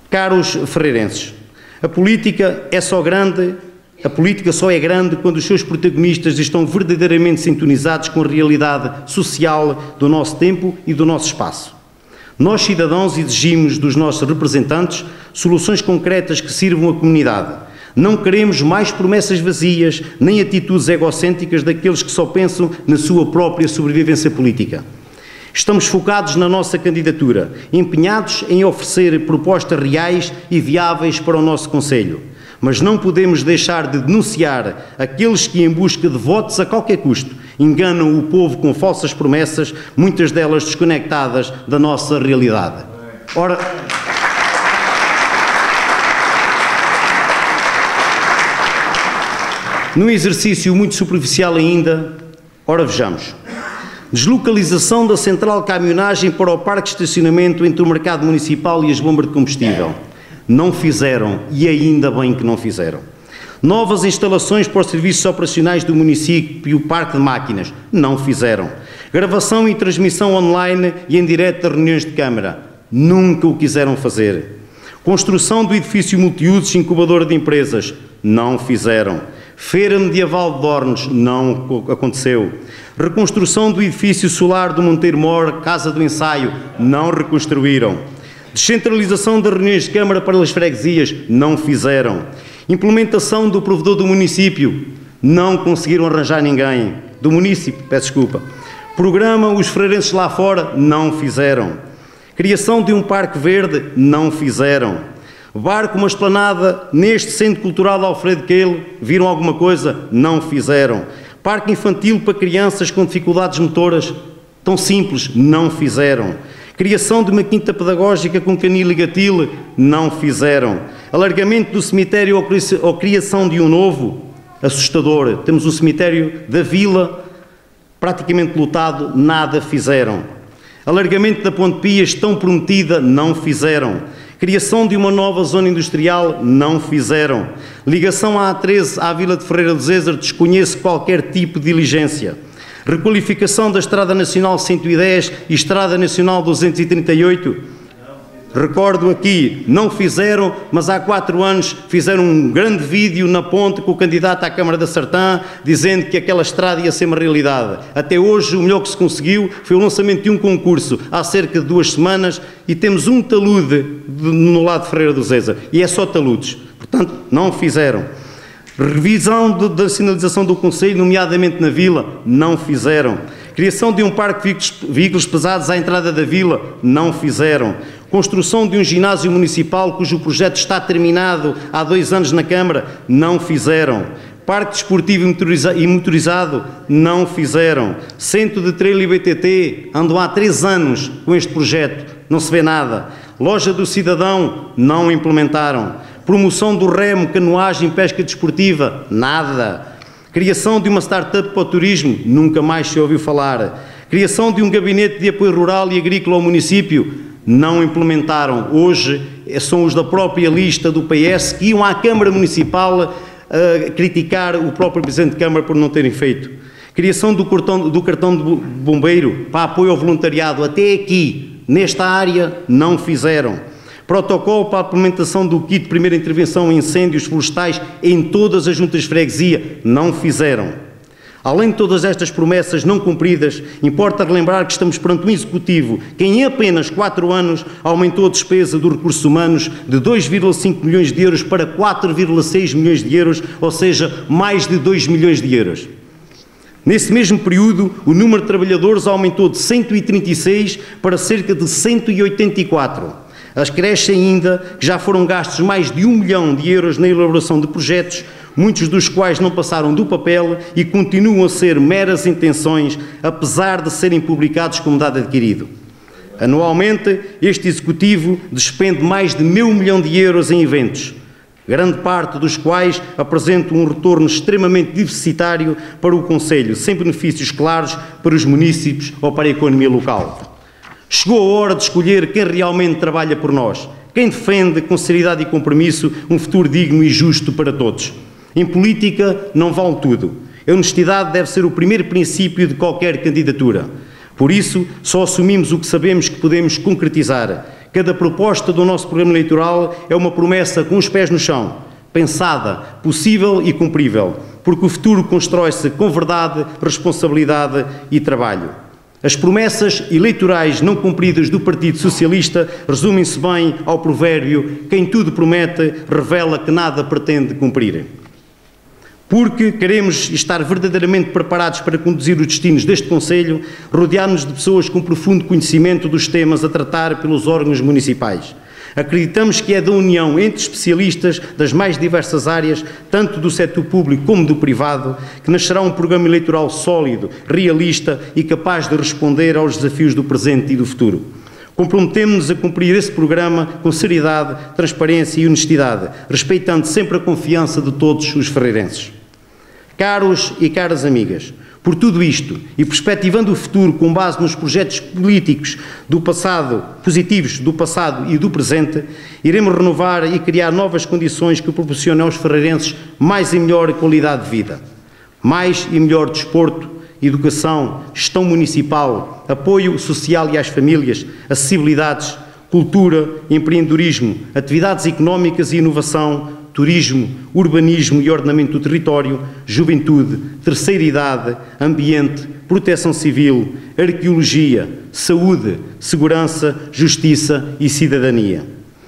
Caros ferreirenses, a política só é grande quando os seus protagonistas estão verdadeiramente sintonizados com a realidade social do nosso tempo e do nosso espaço. Nós, cidadãos, exigimos dos nossos representantes soluções concretas que sirvam a comunidade. Não queremos mais promessas vazias, nem atitudes egocêntricas daqueles que só pensam na sua própria sobrevivência política. Estamos focados na nossa candidatura, empenhados em oferecer propostas reais e viáveis para o nosso Conselho. Mas não podemos deixar de denunciar aqueles que, em busca de votos a qualquer custo, enganam o povo com falsas promessas, muitas delas desconectadas da nossa realidade. Ora, num exercício muito superficial ainda, ora vejamos. Deslocalização da central de caminhonagem para o parque de estacionamento entre o mercado municipal e as bombas de combustível. Não fizeram, e ainda bem que não fizeram. Novas instalações para os serviços operacionais do município e o parque de máquinas. Não fizeram. Gravação e transmissão online e em direto das reuniões de Câmara. Nunca o quiseram fazer. Construção do edifício multiusos incubadora de empresas. Não fizeram. Feira Medieval de Dornes. Não aconteceu. Reconstrução do edifício solar do Monteiro Mor, Casa do Ensaio. Não reconstruíram. Descentralização das reuniões de Câmara para as freguesias, não fizeram. Implementação do provedor do município, não conseguiram arranjar ninguém. Do município, peço desculpa. Programa Os Ferreirenses lá fora, não fizeram. Criação de um parque verde, não fizeram. Barco, uma esplanada neste Centro Cultural de Alfredo Queilo, viram alguma coisa? Não fizeram. Parque infantil para crianças com dificuldades motoras, tão simples, não fizeram. Criação de uma quinta pedagógica com canil e gatil, não fizeram. Alargamento do cemitério ou criação de um novo, assustador. Temos um cemitério da Vila praticamente lotado, nada fizeram. Alargamento da Ponte Pias, tão prometida, não fizeram. Criação de uma nova zona industrial, não fizeram. Ligação à A13 à Vila de Ferreira do Zézer, desconheço qualquer tipo de diligência. Requalificação da Estrada Nacional 110 e Estrada Nacional 238, recordo aqui, não fizeram, mas há 4 anos fizeram um grande vídeo na ponte com o candidato à Câmara da Sertã, dizendo que aquela estrada ia ser uma realidade. Até hoje, o melhor que se conseguiu foi o lançamento de um concurso há cerca de 2 semanas e temos um talude no lado de Ferreira do Zézer. E é só taludes. Portanto, não fizeram. Revisão da sinalização do Conselho, nomeadamente na Vila, não fizeram. Criação de um parque de veículos pesados à entrada da Vila, não fizeram. Construção de um ginásio municipal cujo projeto está terminado há 2 anos na Câmara, não fizeram. Parque desportivo e motorizado, não fizeram. Centro de treino e BTT, andam há 3 anos com este projeto, não se vê nada. Loja do Cidadão, não implementaram. Promoção do remo, canoagem, pesca desportiva, nada. Criação de uma startup para o turismo, nunca mais se ouviu falar. Criação de um gabinete de apoio rural e agrícola ao município, não implementaram. Hoje são os da própria lista do PS que iam à Câmara Municipal criticar o próprio Presidente de Câmara por não terem feito. Criação do cartão de bombeiro para apoio ao voluntariado, até aqui, nesta área, não fizeram. Protocolo para a implementação do kit de primeira intervenção em incêndios florestais em todas as juntas de freguesia, não fizeram. Além de todas estas promessas não cumpridas, importa relembrar que estamos perante um Executivo que em apenas 4 anos aumentou a despesa dos recursos humanos de 2,5 milhões de euros para 4,6 milhões de euros, ou seja, mais de 2 milhões de euros. Nesse mesmo período, o número de trabalhadores aumentou de 136 para cerca de 184. Acresce ainda que já foram gastos mais de 1 milhão de euros na elaboração de projetos, muitos dos quais não passaram do papel e continuam a ser meras intenções, apesar de serem publicados como dado adquirido. Anualmente, este Executivo despende mais de meio milhão de euros em eventos, grande parte dos quais apresentam um retorno extremamente deficitário para o Conselho, sem benefícios claros para os municípios ou para a economia local. Chegou a hora de escolher quem realmente trabalha por nós, quem defende com seriedade e compromisso um futuro digno e justo para todos. Em política não vale tudo. A honestidade deve ser o primeiro princípio de qualquer candidatura. Por isso, só assumimos o que sabemos que podemos concretizar. Cada proposta do nosso programa eleitoral é uma promessa com os pés no chão, pensada, possível e cumprível, porque o futuro constrói-se com verdade, responsabilidade e trabalho. As promessas eleitorais não cumpridas do Partido Socialista resumem-se bem ao provérbio: quem tudo promete revela que nada pretende cumprir. Porque queremos estar verdadeiramente preparados para conduzir os destinos deste Conselho, rodeámos-nos de pessoas com profundo conhecimento dos temas a tratar pelos órgãos municipais. Acreditamos que é da união entre especialistas das mais diversas áreas, tanto do setor público como do privado, que nascerá um programa eleitoral sólido, realista e capaz de responder aos desafios do presente e do futuro. Comprometemos-nos a cumprir esse programa com seriedade, transparência e honestidade, respeitando sempre a confiança de todos os ferreirenses. Caros e caras amigas, por tudo isto e perspectivando o futuro com base nos projetos políticos do passado, positivos do passado e do presente, iremos renovar e criar novas condições que proporcionem aos ferreirenses mais e melhor qualidade de vida, mais e melhor desporto, educação, gestão municipal, apoio social e às famílias, acessibilidades, cultura, empreendedorismo, atividades económicas e inovação, turismo, urbanismo e ordenamento do território, juventude, terceira idade, ambiente, proteção civil, arqueologia, saúde, segurança, justiça e cidadania.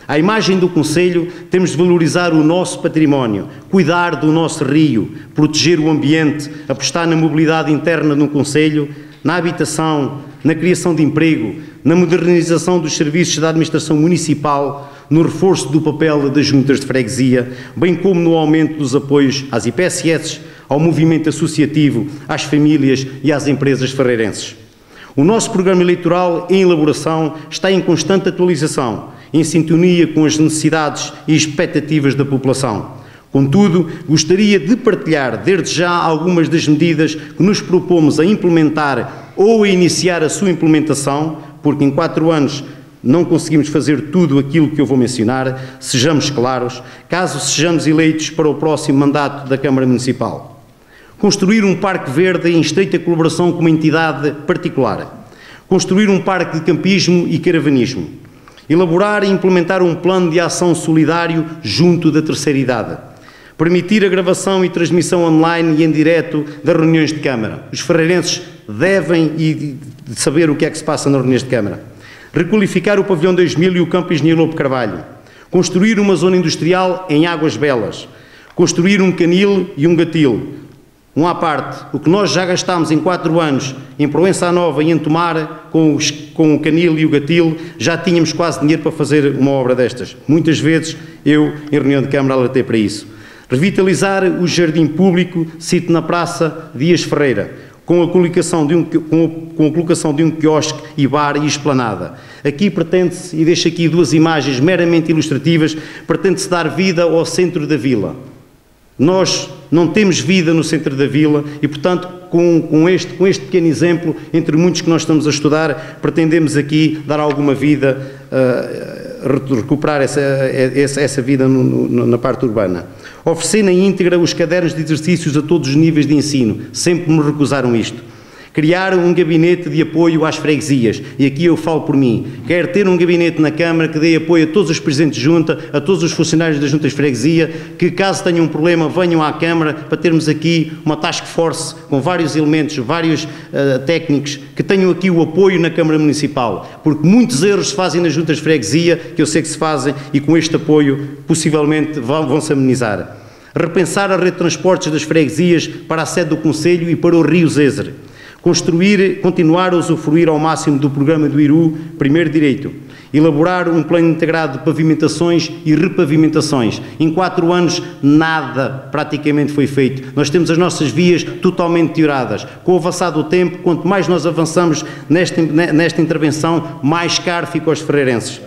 À imagem do Conselho, temos de valorizar o nosso património, cuidar do nosso rio, proteger o ambiente, apostar na mobilidade interna no Conselho, na habitação, na criação de emprego, na modernização dos serviços da administração municipal, no reforço do papel das juntas de freguesia, bem como no aumento dos apoios às IPSS, ao movimento associativo, às famílias e às empresas ferreirenses. O nosso programa eleitoral em elaboração está em constante atualização, em sintonia com as necessidades e expectativas da população. Contudo, gostaria de partilhar desde já algumas das medidas que nos propomos a implementar ou a iniciar a sua implementação, porque em 4 anos não conseguimos fazer tudo aquilo que eu vou mencionar, sejamos claros, caso sejamos eleitos para o próximo mandato da Câmara Municipal. Construir um parque verde em estreita colaboração com uma entidade particular. Construir um parque de campismo e caravanismo. Elaborar e implementar um plano de ação solidário junto da terceira idade. Permitir a gravação e transmissão online e em direto das reuniões de Câmara. Os ferreirenses devem saber o que é que se passa nas reuniões de Câmara. Requalificar o pavilhão 2000 e o campo Engenheiro Lobo Carvalho. Construir uma zona industrial em Águas Belas. Construir um canil e um gatil. Um à parte, o que nós já gastámos em 4 anos em Proença Nova e em Tomar, com o canil e o gatil, já tínhamos quase dinheiro para fazer uma obra destas. Muitas vezes eu, em reunião de Câmara, alertei para isso. Revitalizar o jardim público, sito na Praça Dias Ferreira, com a colocação de um quiosque e bar e esplanada. Aqui pretende-se, e deixo aqui 2 imagens meramente ilustrativas, pretende-se dar vida ao centro da vila. Nós não temos vida no centro da vila e, portanto, com este pequeno exemplo, entre muitos que nós estamos a estudar, pretendemos aqui dar alguma vida, recuperar essa vida na parte urbana. Oferecer na íntegra os cadernos de exercícios a todos os níveis de ensino. Sempre me recusaram isto. Criar um gabinete de apoio às freguesias, e aqui eu falo por mim, quero ter um gabinete na Câmara que dê apoio a todos os presidentes de junta, a todos os funcionários das juntas de freguesia, que caso tenham um problema venham à Câmara para termos aqui uma task force com vários elementos, vários técnicos, que tenham aqui o apoio na Câmara Municipal, porque muitos erros se fazem nas juntas de freguesia, que eu sei que se fazem, e com este apoio possivelmente vão-se amenizar. Repensar a rede de transportes das freguesias para a sede do Conselho e para o Rio Zezer. Continuar a usufruir ao máximo do programa do IRU, primeiro direito. Elaborar um plano integrado de pavimentações e repavimentações. Em 4 anos, nada praticamente foi feito. Nós temos as nossas vias totalmente deterioradas. Com o avançar do tempo, quanto mais nós avançamos nesta intervenção, mais caro fica aos ferreirenses.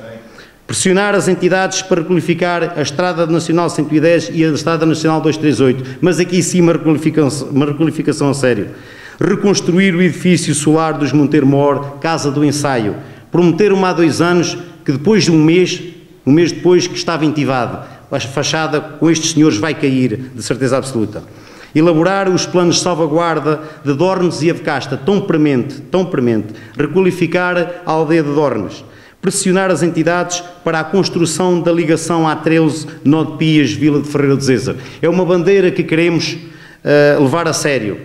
Pressionar as entidades para requalificar a Estrada Nacional 110 e a Estrada Nacional 238. Mas aqui sim uma requalificação a sério. Reconstruir o edifício solar dos Monteiro Mor, Casa do Ensaio. Prometeram-me há 2 anos que depois de um mês depois que estava intivado, a fachada com estes senhores vai cair, de certeza absoluta. Elaborar os planos de salvaguarda de Dornes e Avecasta, tão premente. Requalificar a aldeia de Dornes. Pressionar as entidades para a construção da ligação A13, Nó de Pias, Vila de Ferreira do Zezer. É uma bandeira que queremos levar a sério.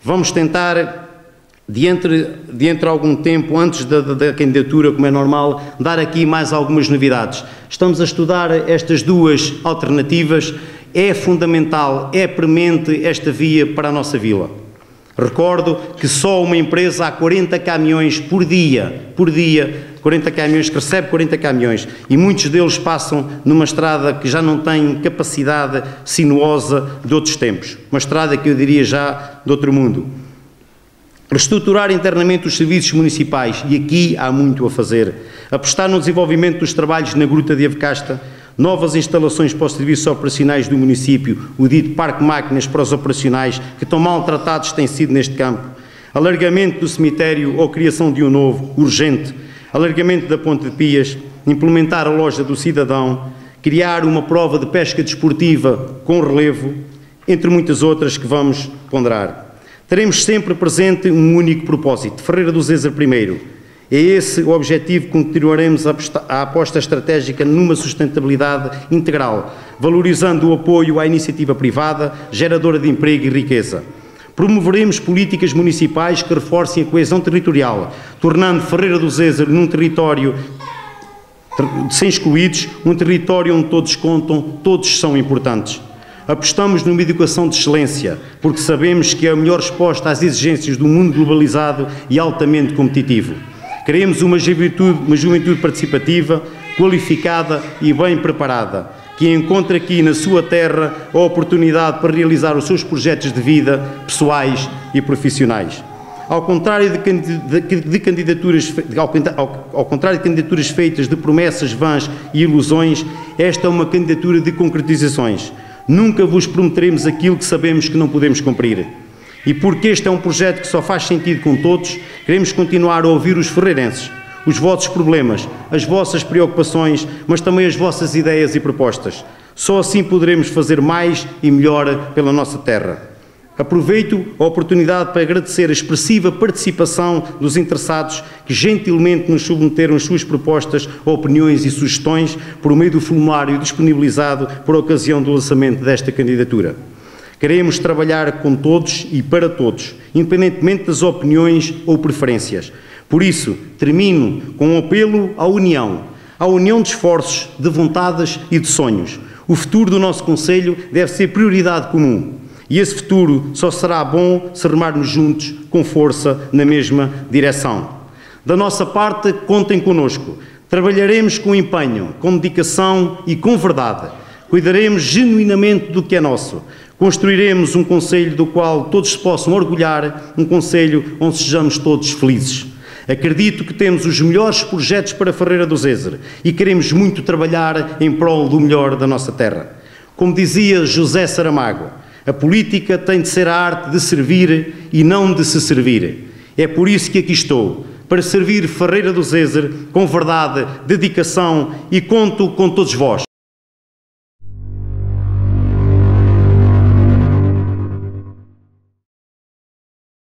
Vamos tentar, de entre algum tempo, antes da candidatura, como é normal, dar aqui mais algumas novidades. Estamos a estudar estas 2 alternativas. É fundamental, é premente esta via para a nossa vila. Recordo que só uma empresa há 40 caminhões por dia, 40 caminhões, que recebe 40 caminhões, e muitos deles passam numa estrada que já não tem capacidade sinuosa de outros tempos. Uma estrada que eu diria já de outro mundo. Reestruturar internamente os serviços municipais, e aqui há muito a fazer. Apostar no desenvolvimento dos trabalhos na Gruta de Avecasta, novas instalações para os serviços operacionais do município, o dito parque máquinas para os operacionais, que tão maltratados têm sido neste campo. Alargamento do cemitério ou criação de um novo, urgente. Alargamento da Ponte de Pias, implementar a loja do cidadão, criar uma prova de pesca desportiva com relevo, entre muitas outras que vamos ponderar. Teremos sempre presente um único propósito, Ferreira do Zezer primeiro. É esse o objetivo que continuaremos a aposta estratégica numa sustentabilidade integral, valorizando o apoio à iniciativa privada, geradora de emprego e riqueza. Promoveremos políticas municipais que reforcem a coesão territorial, tornando Ferreira do Zezer num território sem excluídos, um território onde todos contam, todos são importantes. Apostamos numa educação de excelência, porque sabemos que é a melhor resposta às exigências do mundo globalizado e altamente competitivo. Queremos uma juventude participativa, qualificada e bem preparada, que encontre aqui na sua terra a oportunidade para realizar os seus projetos de vida, pessoais e profissionais. Ao contrário de candidaturas feitas de promessas vãs e ilusões, esta é uma candidatura de concretizações. Nunca vos prometeremos aquilo que sabemos que não podemos cumprir. E porque este é um projeto que só faz sentido com todos, queremos continuar a ouvir os ferreirenses, os vossos problemas, as vossas preocupações, mas também as vossas ideias e propostas. Só assim poderemos fazer mais e melhor pela nossa terra. Aproveito a oportunidade para agradecer a expressiva participação dos interessados que gentilmente nos submeteram as suas propostas, opiniões e sugestões por meio do formulário disponibilizado por ocasião do lançamento desta candidatura. Queremos trabalhar com todos e para todos, independentemente das opiniões ou preferências. Por isso, termino com um apelo à união de esforços, de vontades e de sonhos. O futuro do nosso Conselho deve ser prioridade comum. E esse futuro só será bom se remarmos juntos, com força, na mesma direção. Da nossa parte, contem connosco. Trabalharemos com empenho, com dedicação e com verdade. Cuidaremos genuinamente do que é nosso. Construiremos um Conselho do qual todos se possam orgulhar, um Conselho onde sejamos todos felizes. Acredito que temos os melhores projetos para Ferreira do Zezer e queremos muito trabalhar em prol do melhor da nossa terra. Como dizia José Saramago, a política tem de ser a arte de servir e não de se servir. É por isso que aqui estou, para servir Ferreira do Zezer com verdade, dedicação e conto com todos vós.